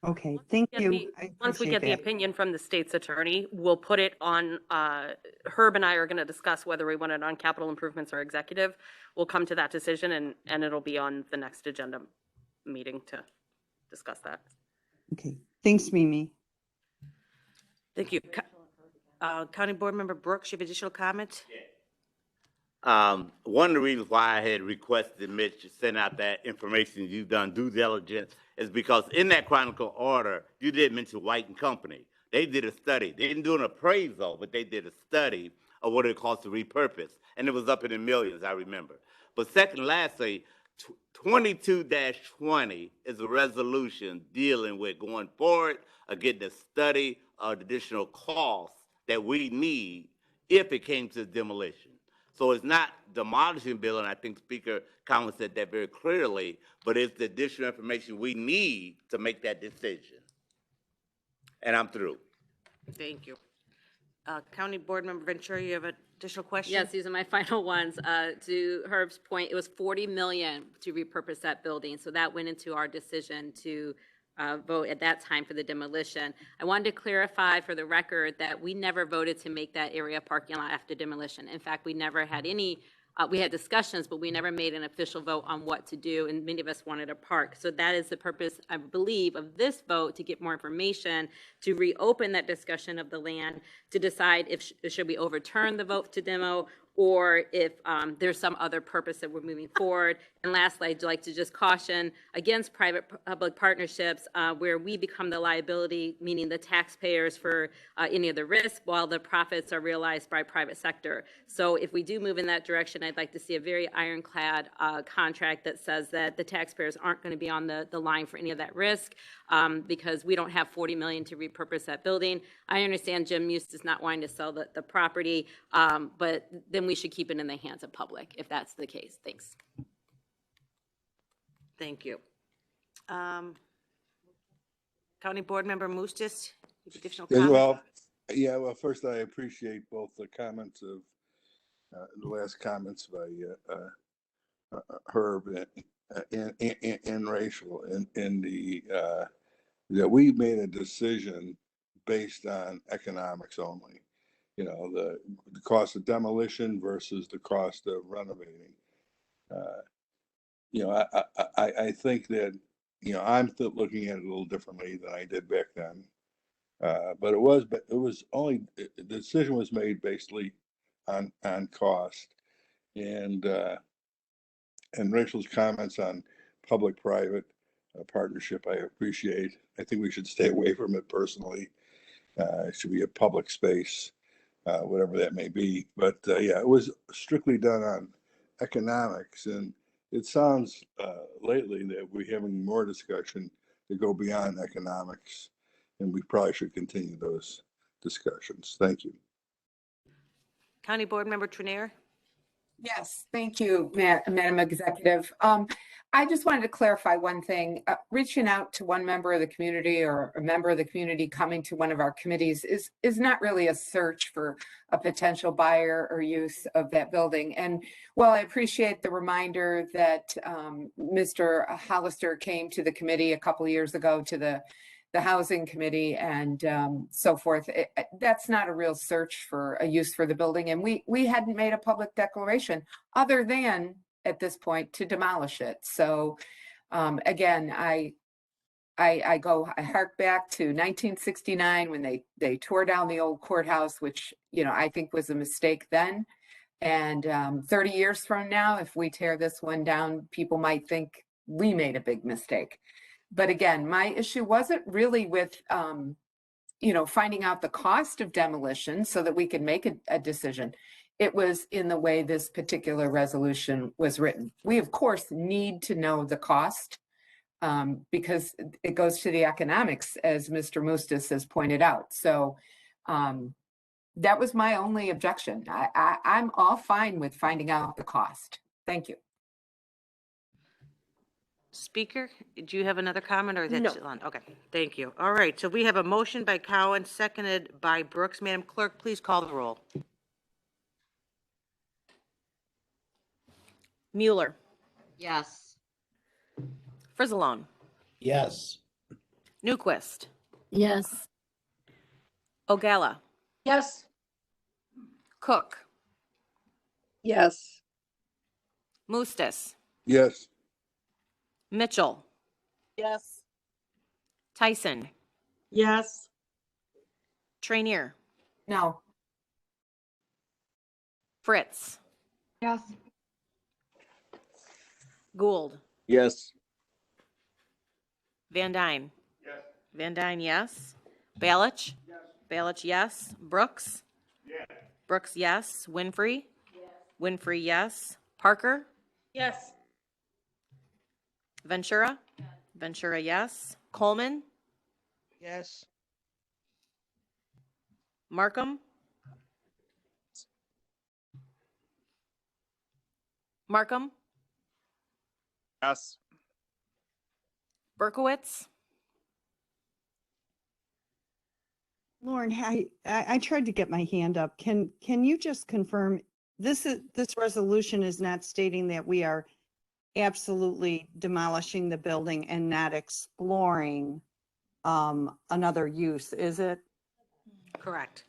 Okay, thank Get you. the- I Once we appreciate get the that. opinion from the state's attorney, we'll put it on, Herb and I are going to discuss whether we want it on capital improvements or executive. We'll come to that decision and it'll be on the next agenda meeting to discuss that. Okay, thanks, Mimi. Thank you. County Board Member Brooks, you have additional comments? One of the reasons why I had requested Mitch to send out that information you've done due diligence is because in that chronicle order, you did mention White and Company. They did a study. They didn't do an appraisal, but they did a study of what it costs to repurpose. And it was up in the millions, I remember. But second, lastly, 22-20 is a resolution dealing with going forward or getting a study of additional costs that we need if it came to demolition. So it's not demolishing bill, and I think Speaker Collins said that very clearly, but it's the additional information we need to make that decision. And I'm through. Thank you. County Board Member Ventura, you have additional questions? Yes, these are my final ones. To Herb's point, it was 40 million to repurpose that building. So that went into our decision to vote at that time for the demolition. I wanted to clarify for the record that we never voted to make that area parking lot after demolition. In fact, we never had any, we had discussions, but we never made an official vote on what to do, and many of us wanted a park. So that is the purpose, I believe, of this vote, to get more information, to reopen that discussion of the land, to decide if should we overturn the vote to demo, or if there's some other purpose that we're moving forward. And lastly, I'd like to just caution against private-public partnerships where we become the liability, meaning the taxpayers, for any of the risk, while the profits are realized by private sector. So if we do move in that direction, I'd like to see a very ironclad contract that says that the taxpayers aren't going to be on the line for any of that risk, because we don't have 40 million to repurpose that building. I understand Jim Muse is not wanting to sell the property, but then we should keep it in the hands of public if that's the case. Thanks. Thank you. County Board Member Mustis, you have additional comments? Well, first I appreciate both the comments of the last comments by Herb and Rachel, and the that we made a decision based on economics only. You know, the cost of demolition versus the cost of renovating. I think that, I'm looking at it a little differently than I did back then. But it was only, the decision was made basically on cost. And Rachel's comments on public-private partnership, I appreciate. I think we should stay away from it personally. It should be a public space, whatever that may be. But it was strictly done on economics. And it sounds lately that we're having more discussion to go beyond economics. And we probably should continue those discussions. Thank you. County Board Member Trenier? Yes, thank you, Madam Executive. I just wanted to clarify one thing. Reaching out to one member of the community or a member of the community coming to one of our committees is not really a search for a potential buyer or use of that building. And while I appreciate the reminder that Mr. Hollister came to the committee a couple of years ago to the Housing Committee and so forth, that's not a real search for a use for the building. And we hadn't made a public declaration other than at this point to demolish it. So again, I hark back to 1969 when they tore down the old courthouse, which, I think was a mistake then. And 30 years from now, if we tear this one down, people might think we made a big mistake. But again, my issue wasn't really with, finding out the cost of demolition so that we could make a decision. It was in the way this particular resolution was written. We, of course, need to know the cost because it goes to the economics, as Mr. Mustis has pointed out. So that was my only objection. I'm all fine with finding out the cost. Thank you. Speaker, do you have another comment, or is that No. still on? Okay, thank you. All right, so we have a motion by Cowan, seconded by Brooks. Madam Clerk, please call the roll. Mueller, Yes. Frizzalone, Yes. Newquist, Yes. Ogalla, Yes. Cook, Yes. Mustis, Yes. Mitchell, Yes. Tyson, Yes. Trainier, No. Fritz, Yes. Gould, Yes. Van Dyne. Yes. Van Dyne, yes. Balich? Yes. Balich, yes. Brooks? Yes. Brooks, yes. Winfrey? Yes. Winfrey, yes. Parker? Yes. Ventura? Yes. Ventura, yes. Coleman? Yes. Markham? Markham? Yes. Berkowitz? Lauren, I tried to get my hand up. Can you just confirm this resolution is not stating that we are absolutely demolishing the building and not exploring another use, is it? Correct.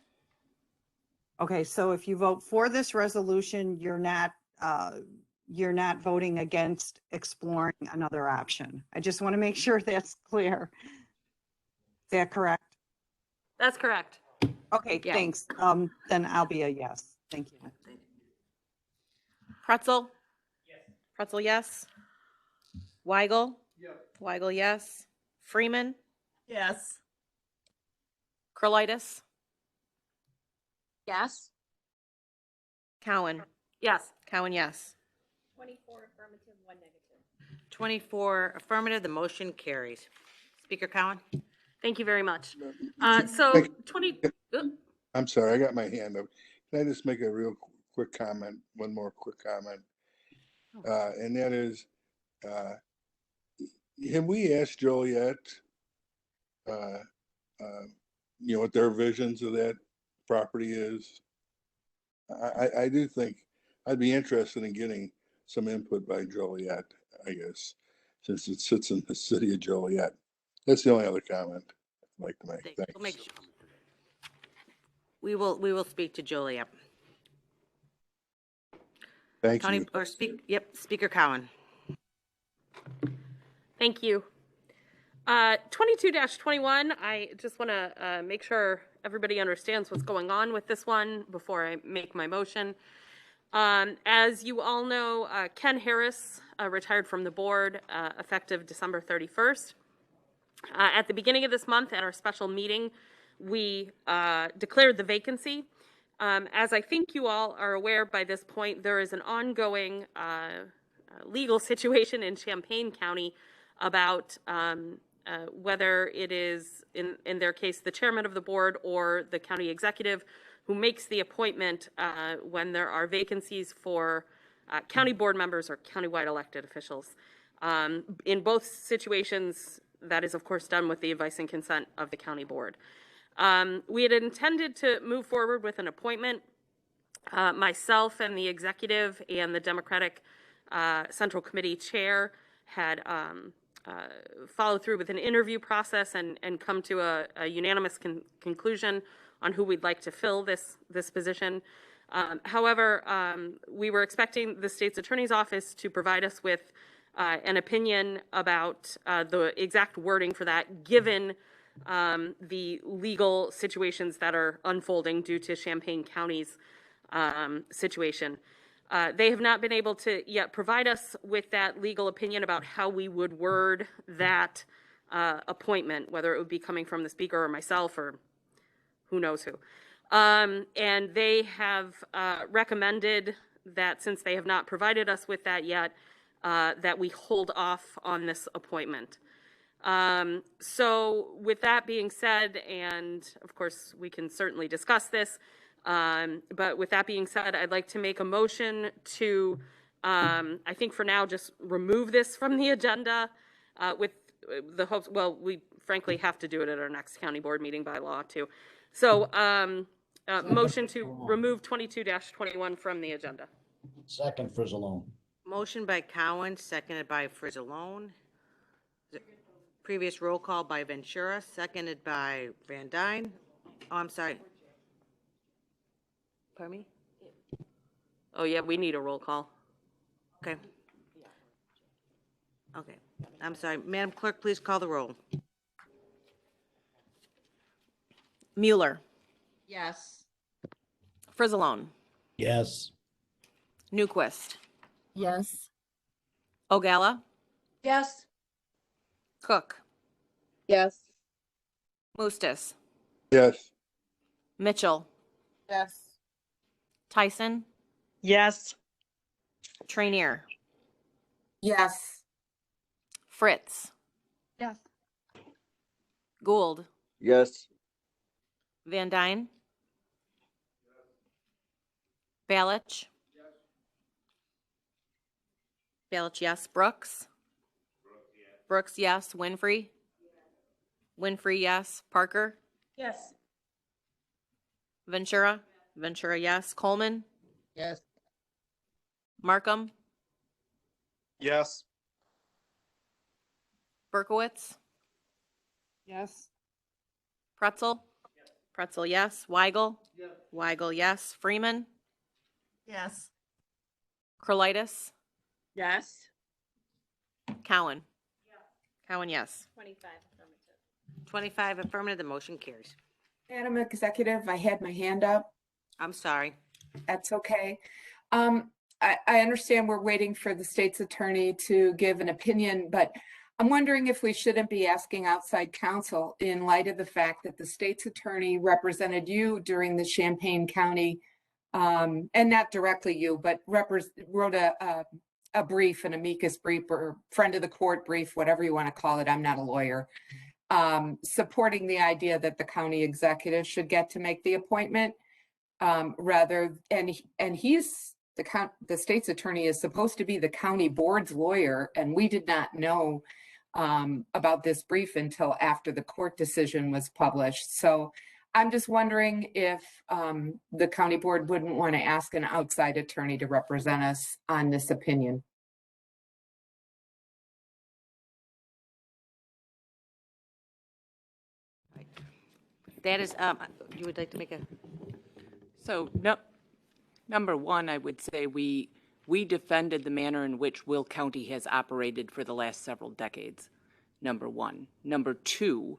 Okay, so if you vote for this resolution, you're not voting against exploring another option. I just want to make sure that's clear. Is that correct? That's correct. Okay, Yeah. thanks. Then I'll be a yes. Thank you. Pretzel? Yes. Pretzel, yes. Weigel? Yes. Weigel, yes. Freeman? Yes. Curlitis? Yes. Cowan? Yes. Cowan, yes. 24 affirmative, 1 negative. 24 affirmative, the motion carries. Speaker Cowan? Thank you very much. Thank- So 20, I'm sorry, I got my hand up. Can I just make a real quick comment, one more quick comment? And that is, have we asked Joliet, what their visions of that property is? I do think I'd be interested in getting some input by Joliet, I guess, since it sits in the city of Joliet. That's the only other comment I'd like to make. We'll make Thanks. sure. We will speak to Joliet. Thank County, you. or Speaker Cowan. thank you. 22-21, I just want to make sure everybody understands what's going on with this one before I make my motion. As you all know, Ken Harris retired from the board effective December 31st. At the beginning of this month, at our special meeting, we declared the vacancy. As I think you all are aware by this point, there is an ongoing legal situation in Champaign County about whether it is, in their case, the chairman of the board or the county executive who makes the appointment when there are vacancies for county board members or countywide elected officials. In both situations, that is, of course, done with the advice and consent of the county board. We had intended to move forward with an appointment. Myself and the executive and the Democratic Central Committee chair had followed through with an interview process and come to a unanimous conclusion on who we'd like to fill this position. However, we were expecting the state's attorney's office to provide us with an opinion about the exact wording for that, given the legal situations that are unfolding due to Champaign County's situation. They have not been able to yet provide us with that legal opinion about how we would word that appointment, whether it would be coming from the speaker or myself or who knows who. And they have recommended that since they have not provided us with that yet, that we hold off on this appointment. So with that being said, and of course we can certainly discuss this, but with that being said, I'd like to make a motion to, I think for now, just remove this from the agenda with the hopes, well, we frankly have to do it at our next county board meeting by law too. So motion to remove 22-21 from the agenda. Second, Frizzalone. Motion by Cowan, seconded by Frizzalone. Previous roll call by Ventura, seconded by Van Dyne. Oh, I'm sorry. Pardon me? Oh, yeah, we need a roll call. Okay. Okay, I'm sorry. Madam Clerk, please call the roll. Mueller, Yes. Frizzalone, Yes. Newquist, Yes. Ogalla, Yes. Cook, Yes. Mustis, Yes. Mitchell, Yes. Tyson, Yes. Trainier, Yes. Fritz, Yes. Gould, Yes. Van Dyne, Balich, Balich, yes. Brooks, Brooks, yes. Winfrey, Winfrey, yes. Parker, Yes. Ventura, Ventura, yes. Coleman, Yes. Markham, Yes. Berkowitz, Yes. Pretzel, Pretzel, yes. Weigel, Weigel, yes. Freeman, Yes. Crolitis, Yes. Cowan, Cowan, yes. 25 affirmative, the motion carries. Madam Executive, I had my hand up. I'm sorry. That's okay. I understand we're waiting for the state's attorney to give an opinion, but I'm wondering if we shouldn't be asking outside counsel in light of the fact that the state's attorney represented you during the Champaign County, and not directly you, but wrote a brief, an amicus brief or friend of the court brief, whatever you want to call it. I'm not a lawyer. Supporting the idea that the county executive should get to make the appointment. He's the state's attorney is supposed to be the county board's lawyer, and we did not know about this brief until after the court decision was published. So I'm just wondering if the county board wouldn't want to ask an outside attorney to represent us on this opinion. That is, you would like to make a, So, no, number one, I would say we defended the manner in which Will County has operated for the last several decades, number one. Number two,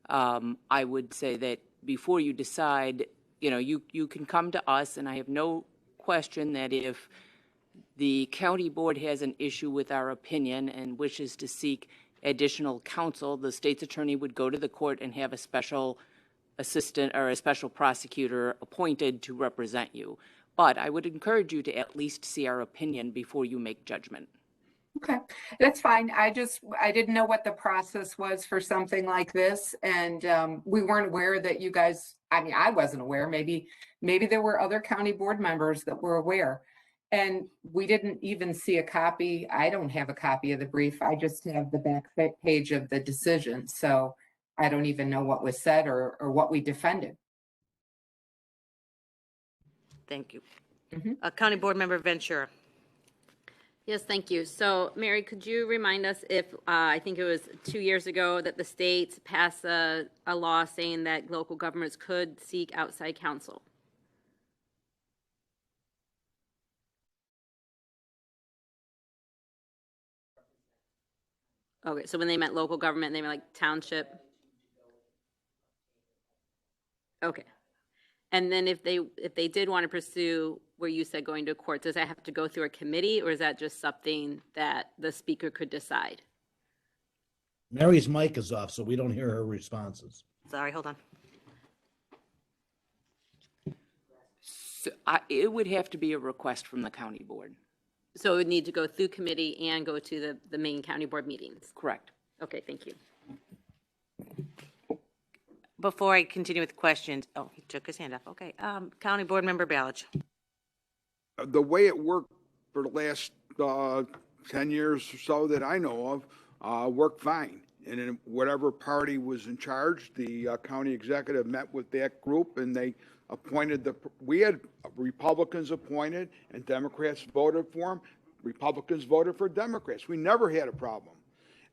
I would say that before you decide, you can come to us, and I have no question that if the county board has an issue with our opinion and wishes to seek additional counsel, the state's attorney would go to the court and have a special assistant or a special prosecutor appointed to represent you. But I would encourage you to at least see our opinion before you make judgment. Okay, that's fine. I didn't know what the process was for something like this, and we weren't aware that you guys, I wasn't aware. Maybe there were other county board members that were aware, and we didn't even see a copy. I don't have a copy of the brief. I just have the back page of the decision, so I don't even know what was said or what we defended. thank you. County Board Member Ventura. Yes, thank you. So, Mary, could you remind us if, I think it was 2 years ago, that the state passed a law saying that local governments could seek outside counsel? Okay, so when they meant local government, they meant like township? Okay. And then if they did want to pursue where you said going to court, does that have to go through a committee, or is that just something that the speaker could decide? Mary's mic is off, so we don't hear her responses. Sorry, hold on. So it would have to be a request from the county board. So it would need to go through committee and go to the main county board meetings? Correct. Okay, thank you. Before I continue with questions, oh, he took his hand off. Okay, County Board Member Balich. The way it worked for the last 10 years or so that I know of, worked fine. And in whatever party was in charge, the county executive met with that group, and they appointed we had Republicans appointed and Democrats voted for them. Republicans voted for Democrats. We never had a problem.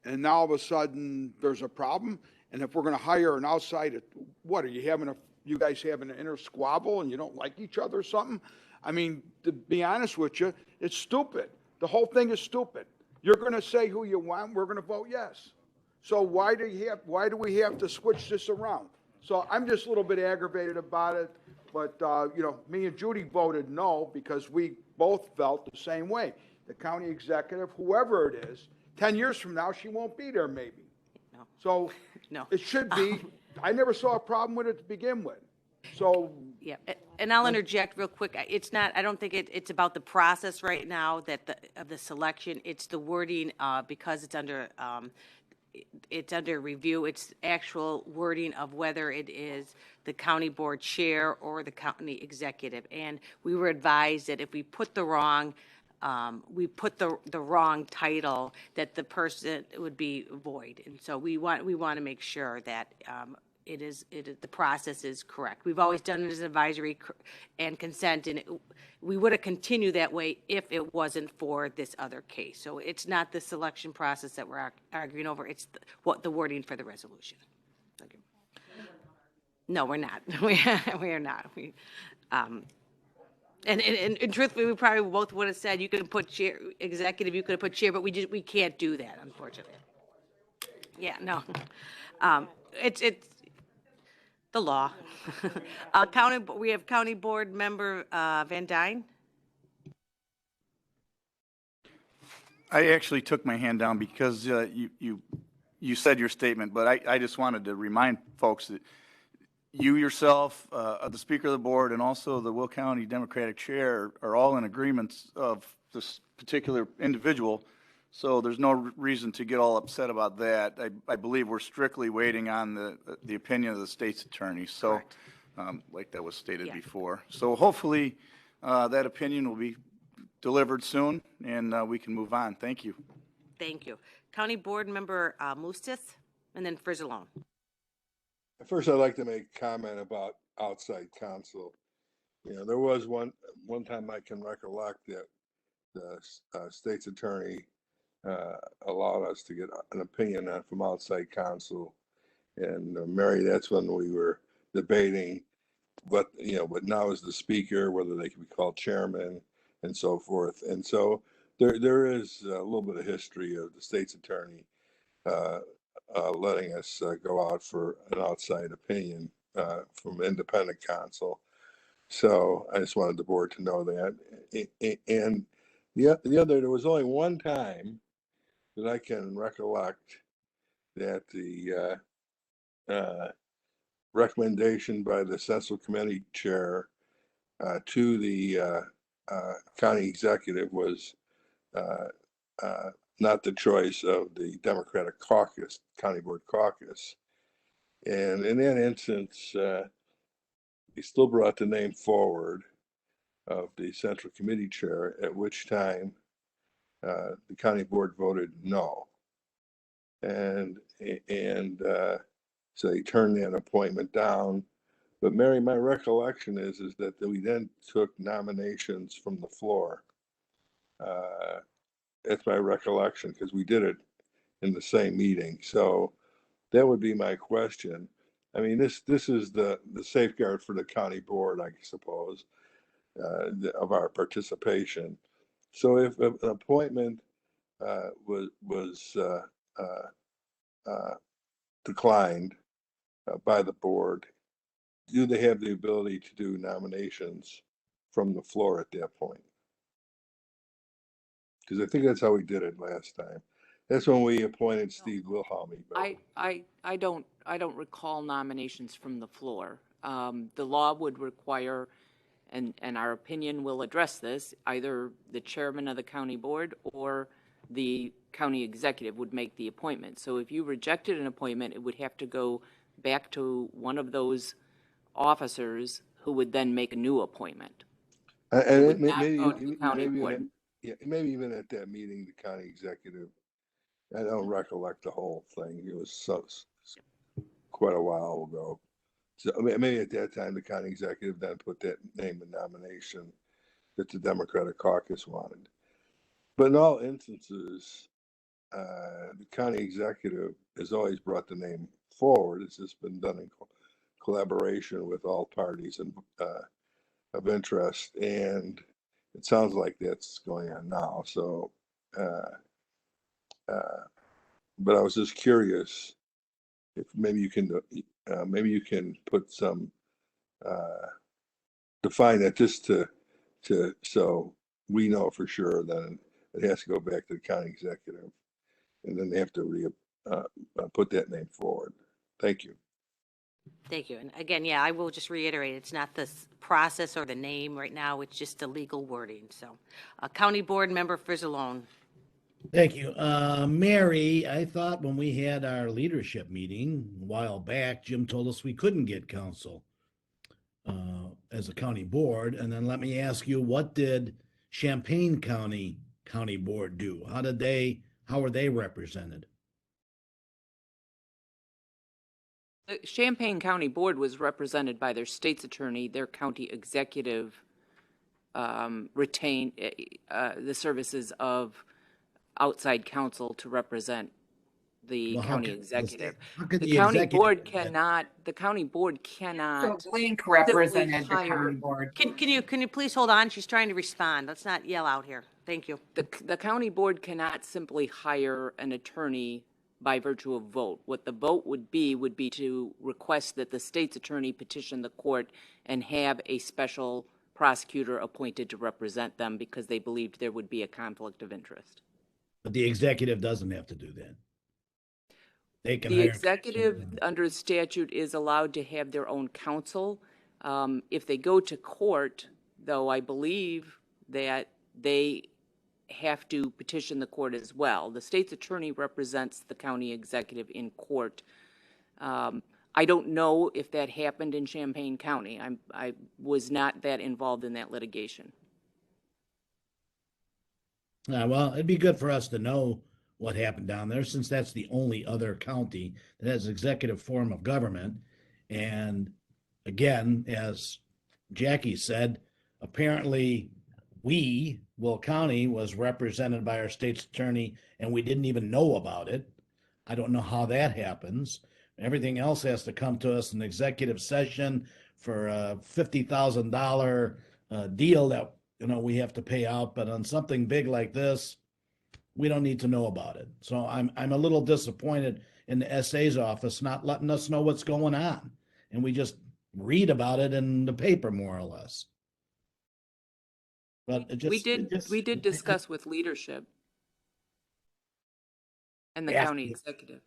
and now all of a sudden there's a problem. And if we're going to hire an outside, what are you you guys having an inner squabble and you don't like each other or something? I mean, to be honest with you, it's stupid. The whole thing is stupid. You're going to say who you want. We're going to vote yes. So why do we have to switch this around? So I'm just a little bit aggravated about it. But, me and Judy voted no because we both felt the same way. The county executive, whoever it is, 10 years from now, she won't be there maybe. No. So No. it should be, I never saw a problem with it to begin with. So. Yeah, and I'll interject real quick. It's not, I don't think it's about the process right now of the selection. It's the wording, because it's under review. It's actual wording of whether it is the county board chair or the county executive. And we were advised that if we put the wrong title, that the person would be void. And so we want to make sure that the process is correct. We've always done it as advisory and consent, and we would have continued that way if it wasn't for this other case. So it's not the selection process that we're arguing over. It's the wording for the resolution. Okay. No, we're not. We are not. And truthfully, we probably both would have said you could put chair, executive, you could have put chair, but we can't do that, unfortunately. Yeah, no. It's the law. We have County Board Member Van Dyne. I actually took my hand down because you said your statement, but I just wanted to remind folks that you yourself, the Speaker of the Board, and also the Will County Democratic Chair are all in agreement of this particular individual. So there's no reason to get all upset about that. I believe we're strictly waiting on the opinion of the state's attorney. So, like that was stated before. So hopefully that opinion will be delivered soon, and we can move on. Thank you. Thank you. County Board Member Mustis, and then Frizzalone. First, I'd like to make a comment about outside counsel. There was one time I can recollect that the state's attorney allowed us to get an opinion from outside counsel. And Mary, that's when we were debating what now is the speaker, whether they can be called chairman and so forth. And so there is a little bit of history of the state's attorney letting us go out for an outside opinion from independent counsel. So I just wanted the board to know that. And there was only one time that I can recollect that the recommendation by the Central Committee chair to the county executive was not the choice of the Democratic caucus, county board caucus. And in that instance, he still brought the name forward of the Central Committee chair, at which time the county board voted no. And so he turned that appointment down. But Mary, my recollection is that we then took nominations from the floor. That's my recollection, because we did it in the same meeting. So that would be my question. I mean, this is the safeguard for the county board, I suppose, of our participation. So if an appointment was declined by the board, do they have the ability to do nominations from the floor at that point? Because I think that's how we did it last time. That's when we appointed Steve Wilhelmy. I don't recall nominations from the floor. The law would require, and our opinion will address this, either the chairman of the county board or the county executive would make the appointment. So if you rejected an appointment, it would have to go back to one of those officers who would then make a new appointment. And maybe even at that meeting, the county executive, I don't recollect the whole thing. It was quite a while ago. So maybe at that time, the county executive then put that name in nomination that the Democratic caucus wanted. But in all instances, the county executive has always brought the name forward. It's just been done in collaboration with all parties and of interest, and it sounds like that's going on now. So, but I was just curious if maybe you can put some define that just to so we know for sure. Then it has to go back to the county executive, and then they have to put that name forward. Thank you. Thank you. And again, yeah, I will just reiterate, it's not the process or the name right now, it's just the legal wording. So, County Board Member Frizzalone. Thank you. Mary, I thought when we had our leadership meeting a while back, Jim told us we couldn't get counsel as a county board. And then let me ask you, what did Champaign County Board do? How were they represented? The Champaign County Board was represented by their state's attorney. Their county executive retained the services of outside counsel to represent the county executive. The county board cannot. The county board cannot. So Blink represented the county board. Can you please hold on? She's trying to respond. Let's not yell out here. Thank you. The county board cannot simply hire an attorney by virtue of vote. What the vote would be to request that the state's attorney petition the court and have a special prosecutor appointed to represent them because they believed there would be a conflict of interest. But the executive doesn't have to do that. They can The hire executive under statute is allowed to have their own counsel. If they go to court, though, I believe that they have to petition the court as well. The state's attorney represents the county executive in court. I don't know if that happened in Champaign County. I was not that involved in that litigation. Well, it'd be good for us to know what happened down there, since that's the only other county that has executive form of government. And again, as Jackie said, apparently Will County was represented by our state's attorney, and we didn't even know about it. I don't know how that happens. Everything else has to come to us in executive session for a $50,000 deal that we have to pay out. But on something big like this, we don't need to know about it. So I'm a little disappointed in the SA's office not letting us know what's going on, and we just read about it in the paper more or less. But we did discuss with leadership and the county executive.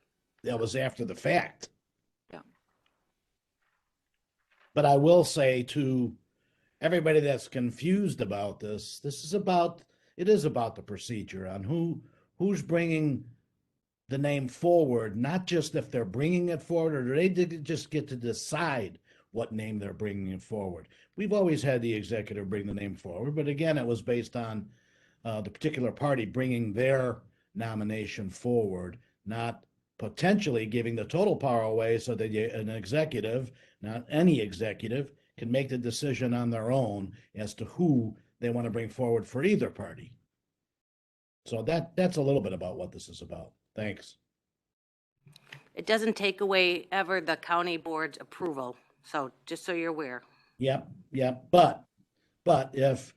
That was after the fact. Yeah. But I will say to everybody that's confused about this, it is about the procedure on who's bringing the name forward, not just if they're bringing it forward, or they just get to decide what name they're bringing it forward. We've always had the executive bring the name forward, but again, it was based on the particular party bringing their nomination forward, not potentially giving the total power away so that an executive, not any executive, can make the decision on their own as to who they want to bring forward for either party. So that's a little bit about what this is about. Thanks. It doesn't take away ever the county board's approval. So just so you're aware. Yep. But if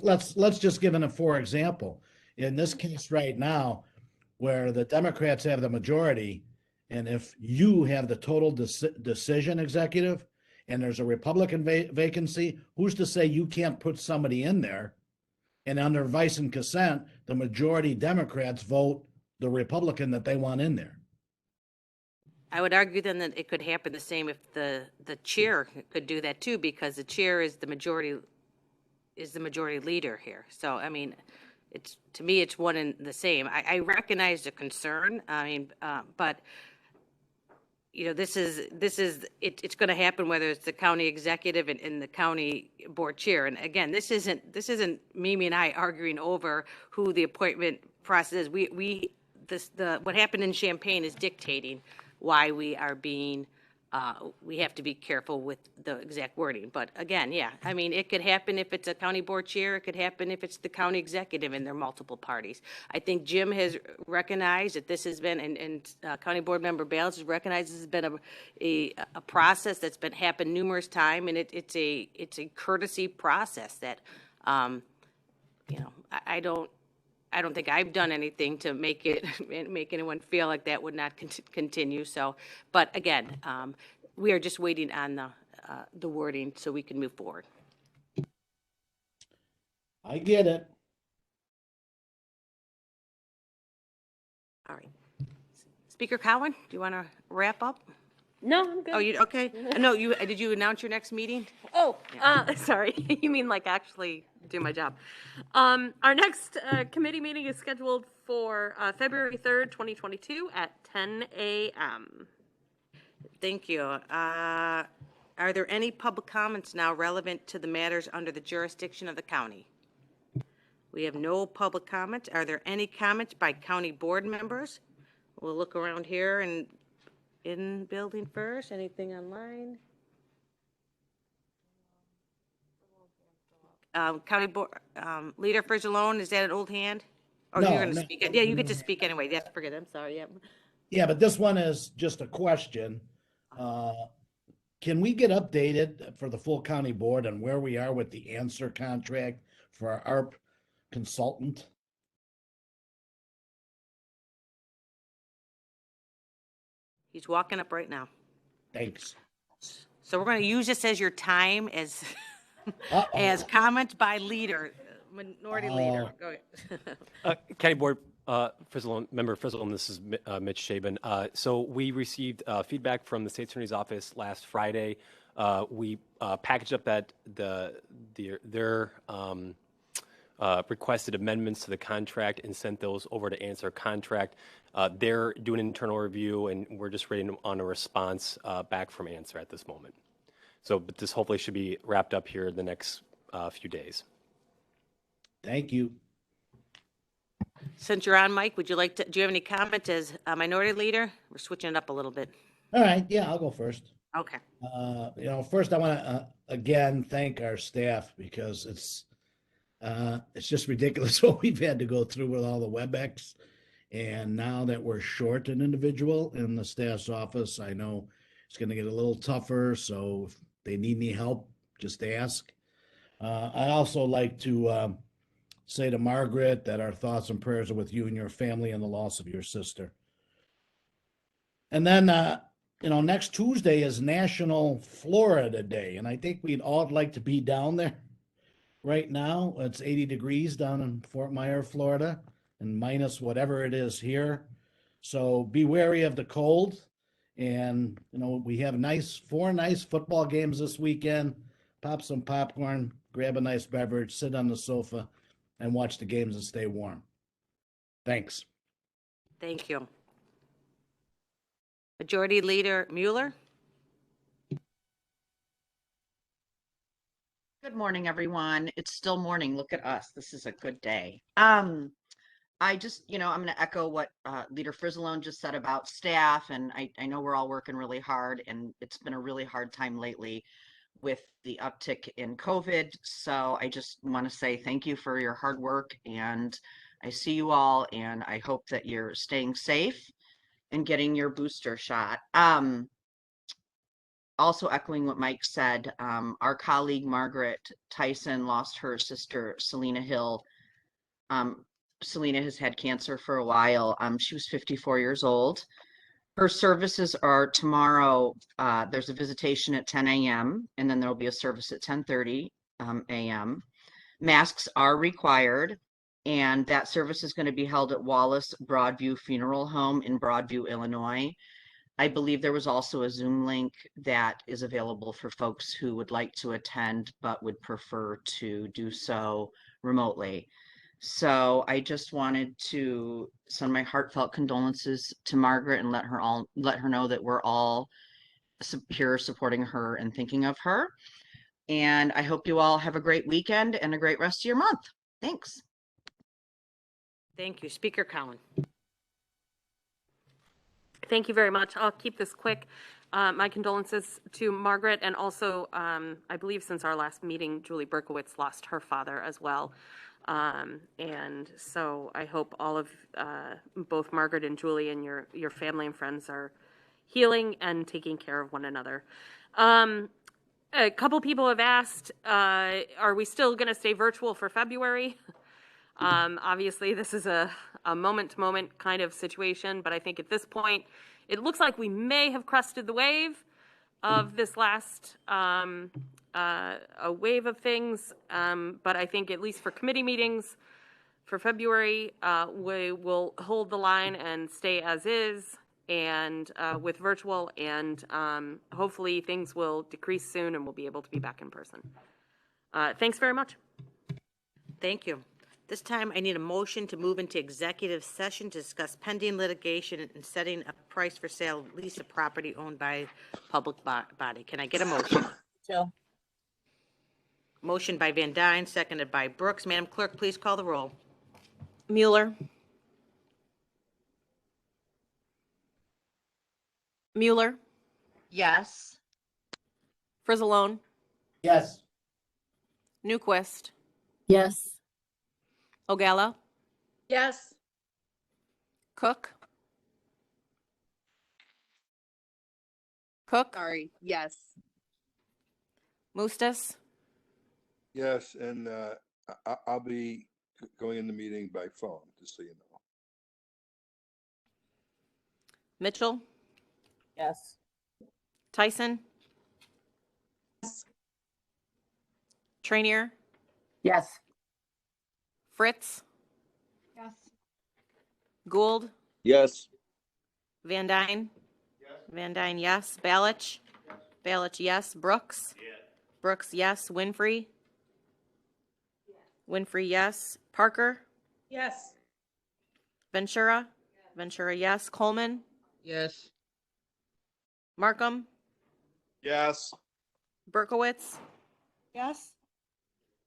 let's just give it a for example. In this case right now, where the Democrats have the majority, and if you have the total decision executive, and there's a Republican vacancy, who's to say you can't put somebody in there? And under vice and consent, the majority Democrats vote the Republican that they want in there. I would argue then that it could happen the same if the chair could do that too, because the chair is the majority leader here. So I mean, to me it's one and the same. I recognize the concern. I mean, but it's going to happen whether it's the county executive and the county board chair. And again, this isn't Mimi and I arguing over who the appointment process is. What happened in Champaign is dictating why we are being we have to be careful with the exact wording. But again, yeah, I mean, it could happen if it's a county board chair, it could happen if it's the county executive and there are multiple parties. I think Jim has recognized that this has been, and County Board Member Bales has recognized this has been a process that's been happened numerous times, and it's a courtesy process that, you know, I don't think I've done anything to make anyone feel like that would not continue. So, but again, we are just waiting on the wording so we can move forward. I get it. All right. Speaker Cowan, do you want to wrap up? No, I'm good. Oh, you, okay. No, did you announce your next meeting? Oh, sorry. You mean like actually do my job. Our next committee meeting is scheduled for February 3rd, 2022 at 10 a.m. Thank you. Are there any public comments now relevant to the matters under the jurisdiction of the county? We have no public comments. Are there any comments by county board members? We'll look around here and in building first. Anything online? County board leader Frizzalone, is that an old hand? Or No, you're going to no. speak? Yeah, you get to speak anyway. Yes, forget it. I'm sorry. Yeah. Yeah, but this one is just a question. Can we get updated for the full county board on where we are with the answer contract for our ARP consultant? He's walking up right now. Thanks. So we're going to use this as your time as as comments by leader, minority leader. Go ahead. County Board Member Frizzle, this is Mitch Shaban. So we received feedback from the State Attorney's Office last Friday. We packaged up their requested amendments to the contract and sent those over to Answer Contract. They're doing an internal review, and we're just waiting on a response back from Answer at this moment. So, but this hopefully should be wrapped up here in the next few days. Thank you. Since you're on, Mike, would you like to, do you have any comments as a minority leader? We're switching it up a little bit. All right, yeah, I'll go first. Okay. First I want to again thank our staff because it's just ridiculous what we've had to go through with all the WebEx. And now that we're short an individual in the staff's office, I know it's going to get a little tougher. So if they need any help, just ask. I also like to say to Margaret that our thoughts and prayers are with you and your family and the loss of your sister. And then, next Tuesday is National Florida Day. And I think we'd all like to be down there. Right now, it's 80 degrees down in Fort Myers, Florida, and minus whatever it is here. So be wary of the cold. And, we have four nice football games this weekend. Pop some popcorn, grab a nice beverage, sit on the sofa, and watch the games and stay warm. Thanks. Thank you. Majority Leader Mueller. Good morning, everyone. It's still morning. Look at us. This is a good day. I just, I'm going to echo what Leader Frizzalone just said about staff. And I know we're all working really hard, and it's been a really hard time lately with the uptick in COVID. So I just want to say thank you for your hard work. And I see you all, and I hope that you're staying safe and getting your booster shot. Also echoing what Mike said, our colleague Margaret Tyson lost her sister, Selena Hill. Selena has had cancer for a while. She was 54 years old. Her services are tomorrow. There's a visitation at 10 a.m. and then there'll be a service at 10:30 a.m. Masks are required, and that service is going to be held at Wallace Broadview Funeral Home in Broadview, Illinois. I believe there was also a Zoom link that is available for folks who would like to attend but would prefer to do so remotely. So I just wanted to send my heartfelt condolences to Margaret and let her know that we're all here supporting her and thinking of her. And I hope you all have a great weekend and a great rest of your month. Thanks. Thank you. Speaker Cowan. Thank you very much. I'll keep this quick. My condolences to Margaret, and also, I believe since our last meeting, Julie Berkowitz lost her father as well. And so I hope all of, both Margaret and Julie and your family and friends are healing and taking care of one another. A couple people have asked, are we still going to stay virtual for February? Obviously, this is a moment-to-moment kind of situation, but I think at this point, it looks like we may have crested the wave of this last a wave of things. But I think at least for committee meetings for February, we will hold the line and stay as is, and with virtual, and hopefully things will decrease soon and we'll be able to be back in person. Thanks very much. Thank you. This time, I need a motion to move into executive session to discuss pending litigation and setting a price for sale lease of property owned by public body. Can I get a motion? Jill. Motion by Van Dyne, seconded by Brooks. Madam Clerk, please call the roll. Mueller. Mueller. Yes. Frizzalone, Yes. Newquist, Yes. Ogalla, Yes. Cook. Cook, Sorry, yes. Mustis, Yes, and I'll be going in the meeting by phone, just so you know. Mitchell, Yes. Tyson, Trainier, Yes. Fritz, Yes. Gould, Yes. Van Dyne. Van Dyne, yes. Balich. Balich, yes. Brooks. Brooks, yes. Winfrey. Winfrey, yes. Parker. Yes. Ventura. Ventura, yes. Coleman. Yes. Markham. Yes. Berkowitz. Yes.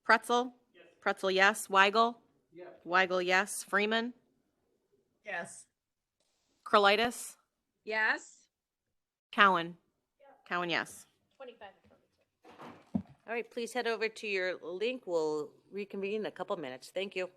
Pretzel. Pretzel, yes. Weigel. Weigel, yes. Freeman. Yes. Krolitis. Yes. Cowan. Cowan, yes. All right, please head over to your link. We'll reconvene in a couple minutes. Thank you.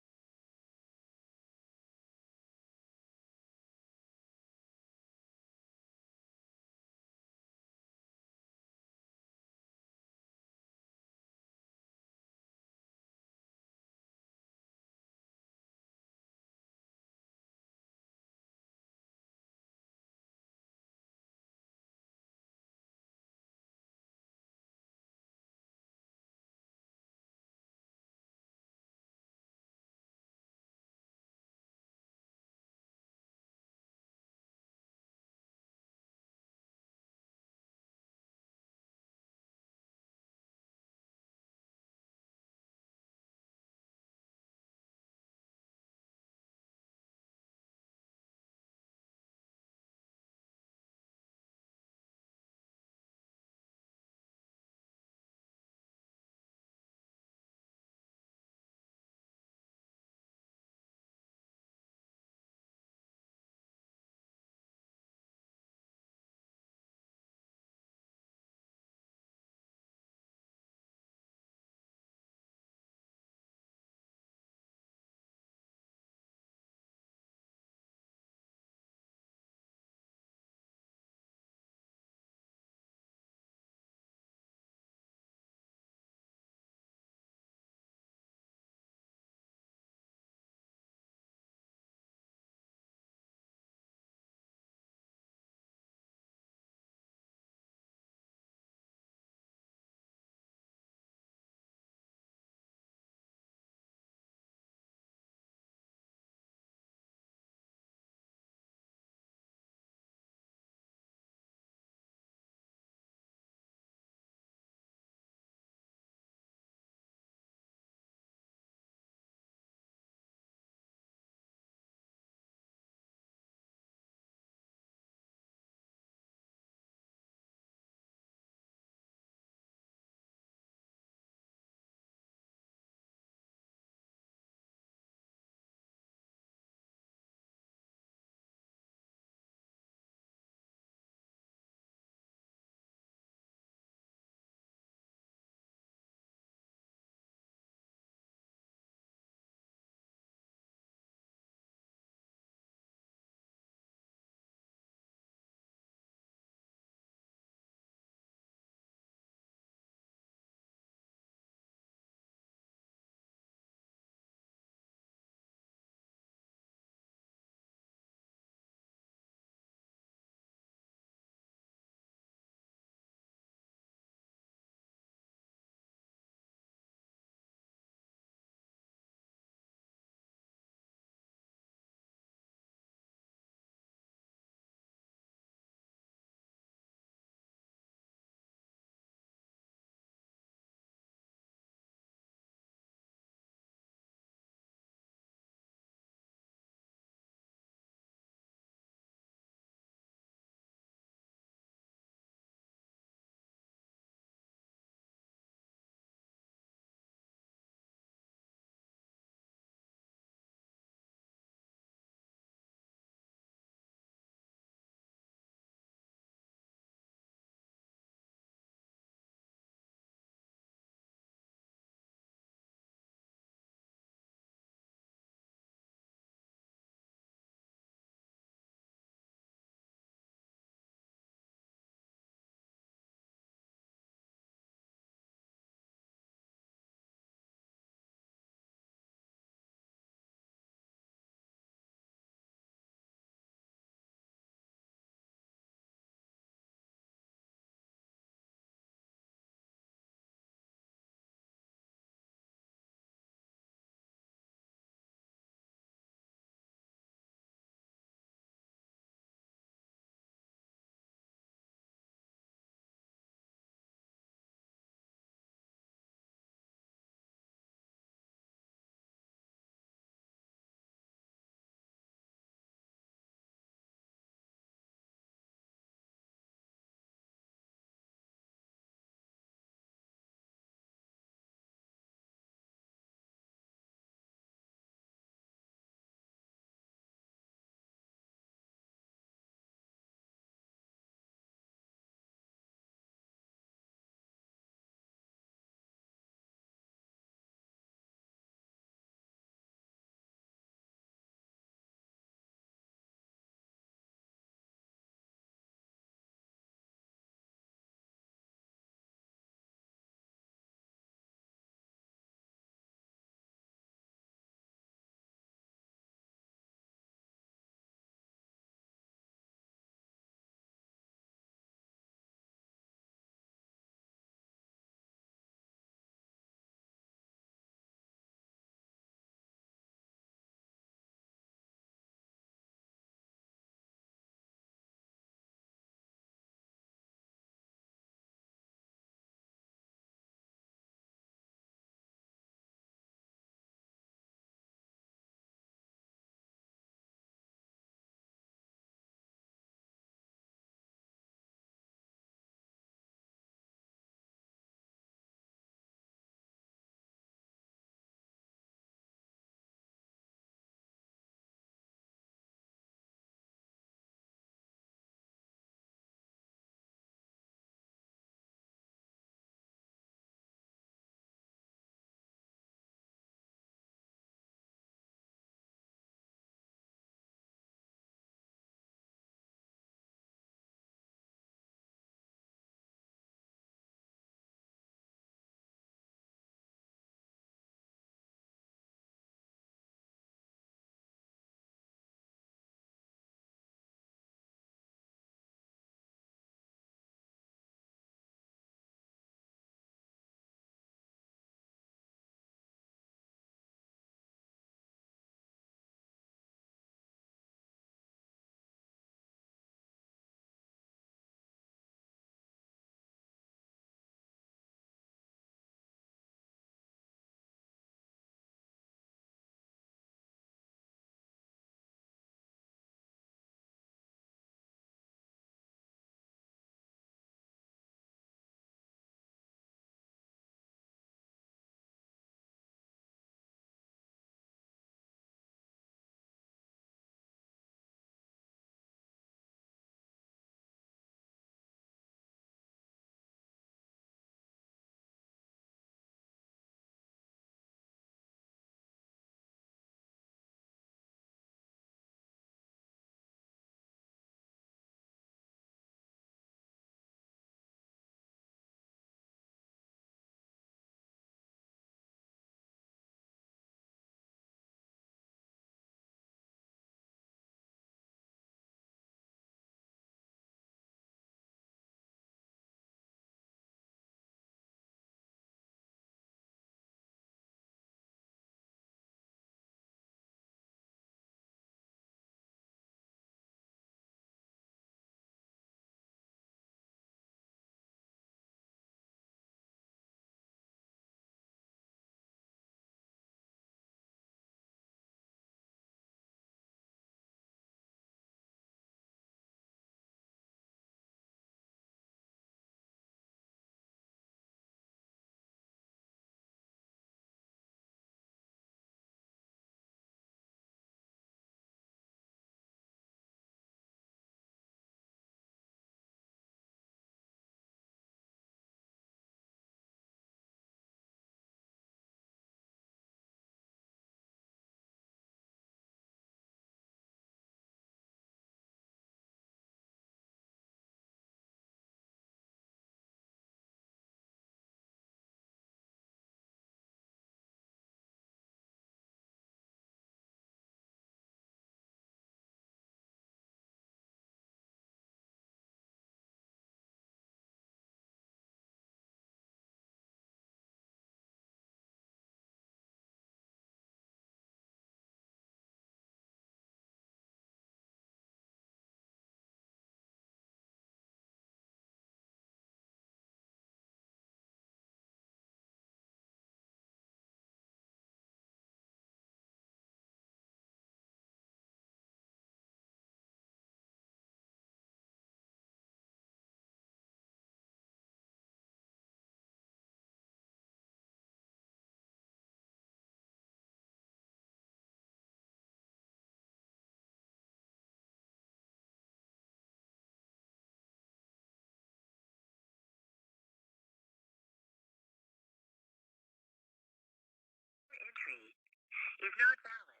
is not valid.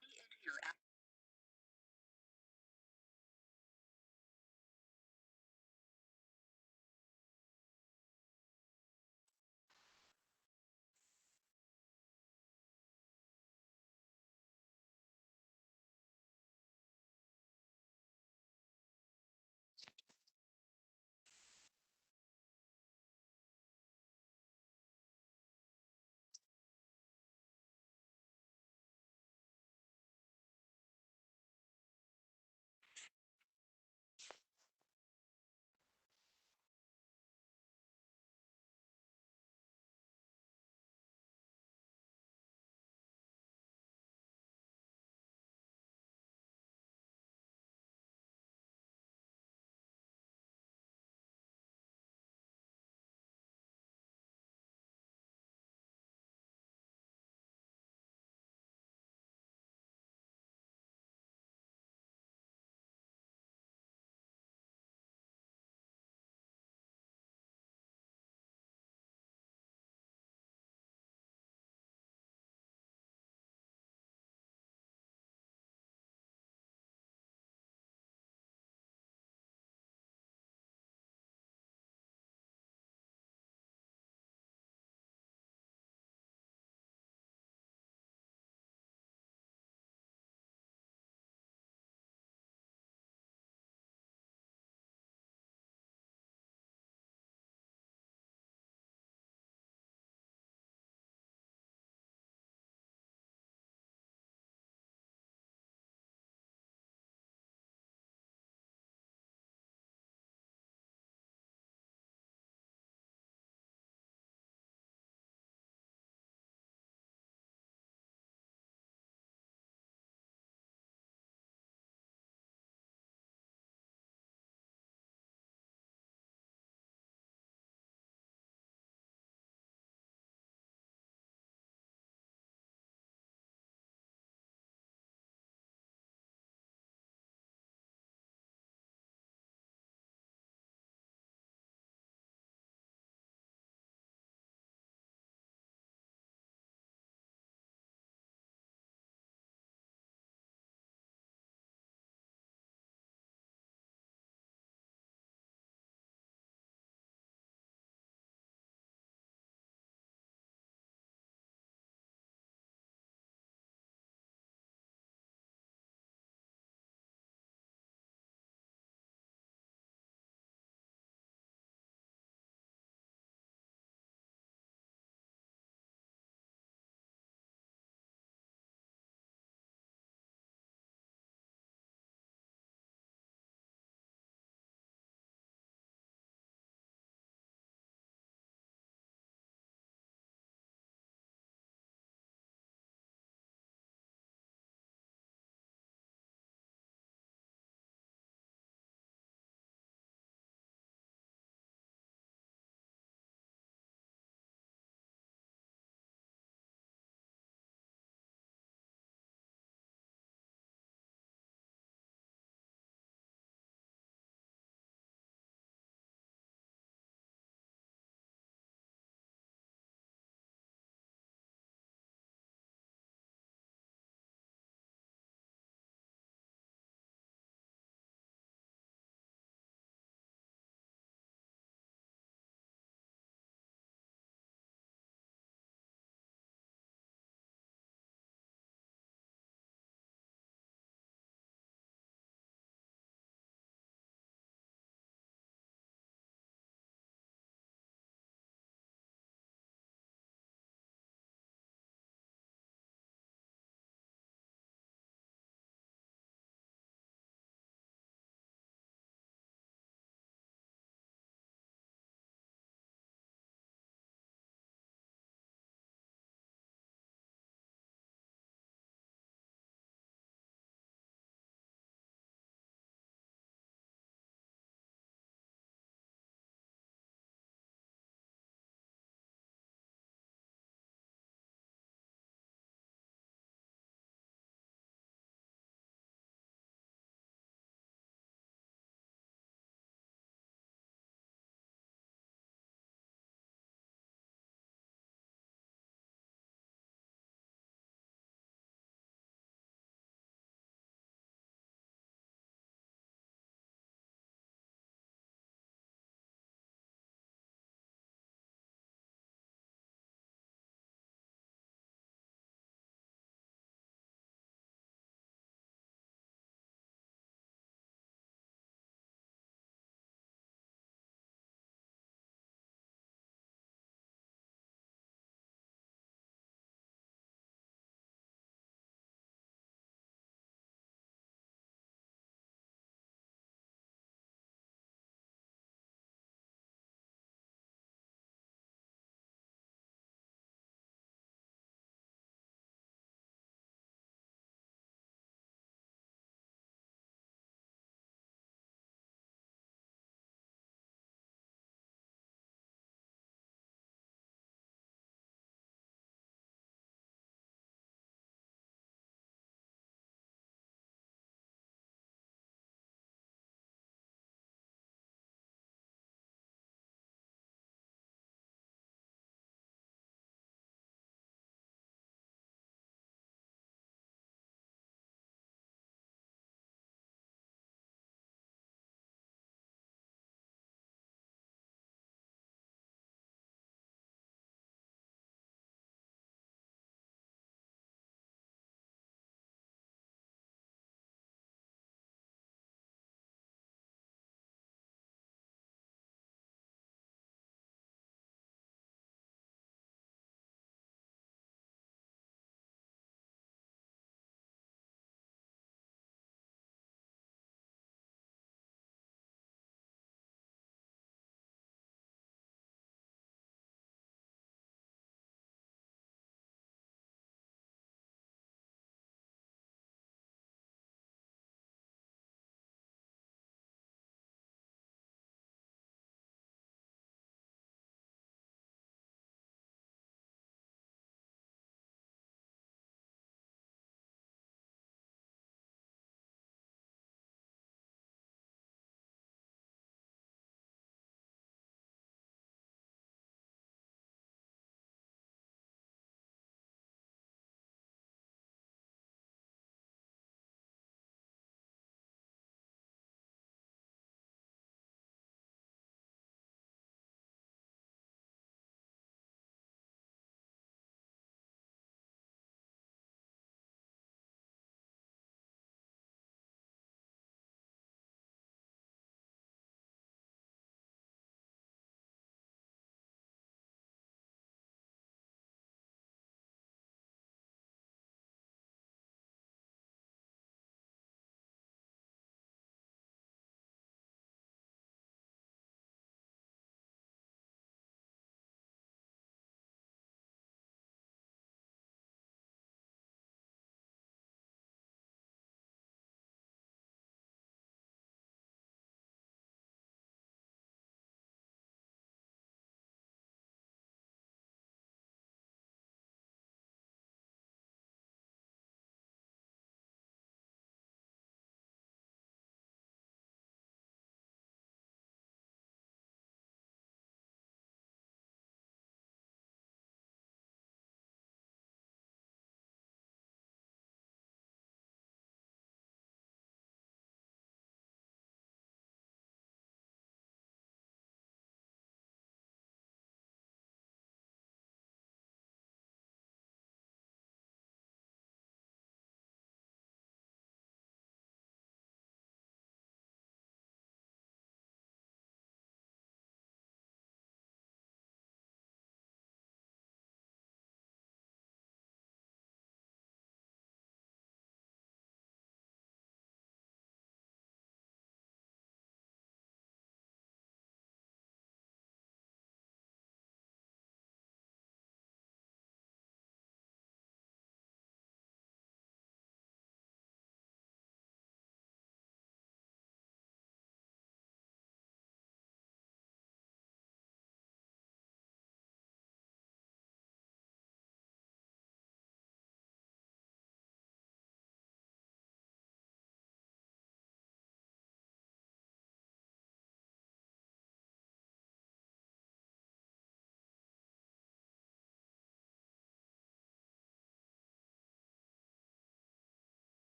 Re-enter your app.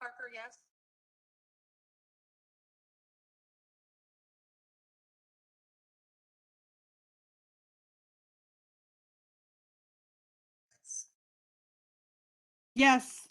Parker, yes. Yes.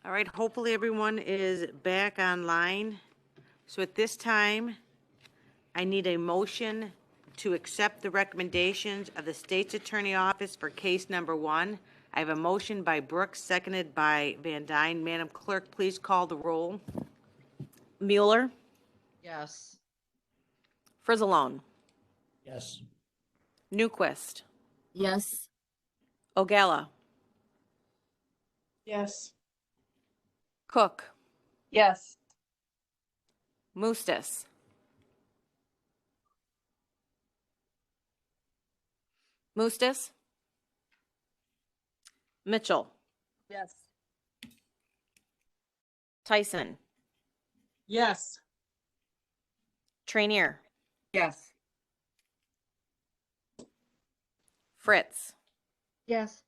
All right, hopefully everyone is back online. So at this time, I need a motion to accept the recommendations of the State's Attorney Office for case number 1. I have a motion by Brooks, seconded by Van Dyne. Madam Clerk, please call the roll. Mueller, Yes. Frizzalone, Yes. Newquist, Yes. Ogalla, Yes. Cook, Yes. Mustis, Mustis, Mitchell, Yes. Tyson, Yes. Trainier, Yes. Fritz, Yes.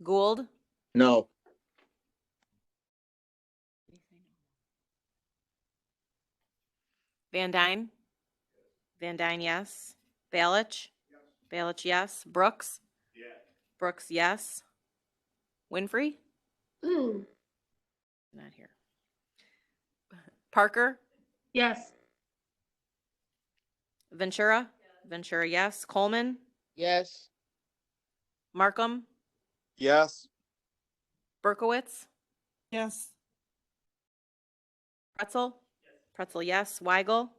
Gould, No. Van Dyne, Van Dyne, yes. Balich, Balich, yes. Brooks, Brooks, yes. Winfrey, not here. Parker, Yes. Ventura, Ventura, yes. Coleman, Yes. Markham, Yes. Berkowitz, Yes. Pretzel, Pretzel, yes. Weigel,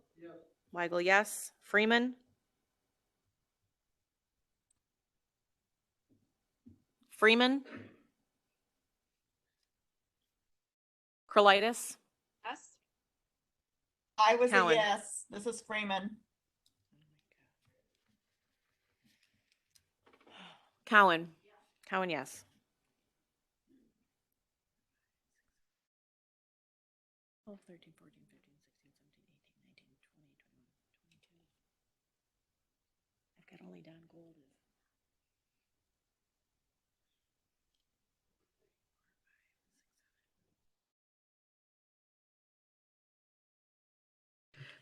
Weigel, yes. Freeman, Freeman, Crolitis, Yes. I was Cowan. a yes. This is Freeman. Cowan, Cowan, yes. 12, 13, 14, 15, 16, 17, 18, 19, 20, 21, 22. I've got only Don Gold.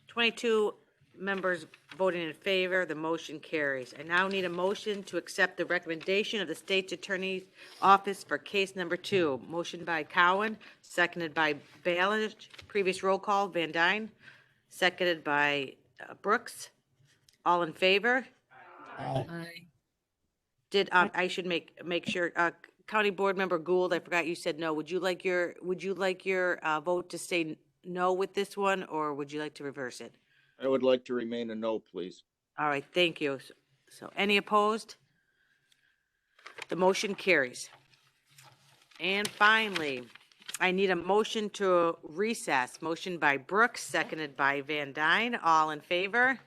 22 members voting in favor, the motion carries. I now need a motion to accept the recommendation of the State's Attorney's Office for case number 2. Motion by Cowan, seconded by Balich. Previous roll call, Van Dyne, seconded by Brooks. All in favor? I should make sure, County Board Member Gould, I forgot you said no. Would you like your vote to stay no with this one, or would you like to reverse it? I would like to remain a no, please. All right, thank you. So any opposed? The motion carries. And finally, I need a motion to recess. Motion by Brooks, seconded by Van Dyne. All in favor?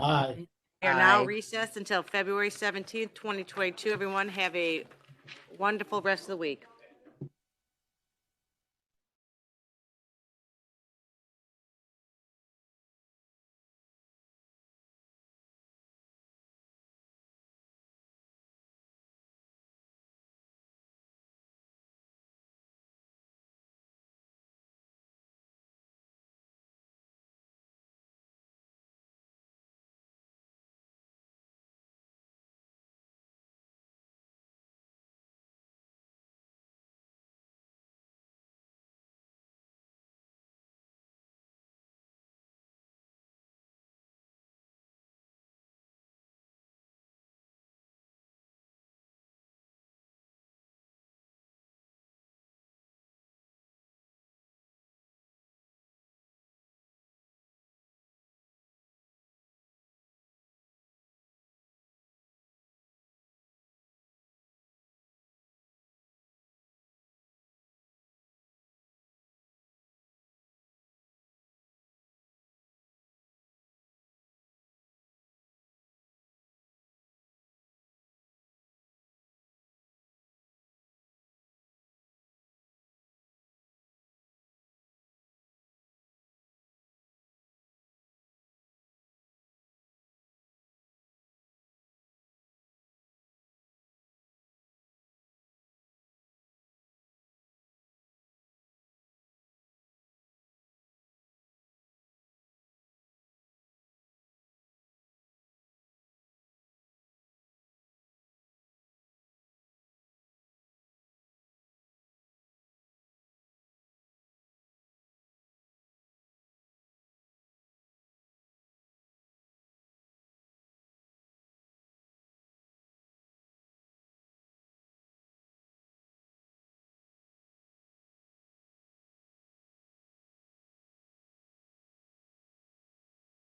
Aye. We are now Aye. recessed until February 17th, 2022. Everyone have a wonderful rest of the week.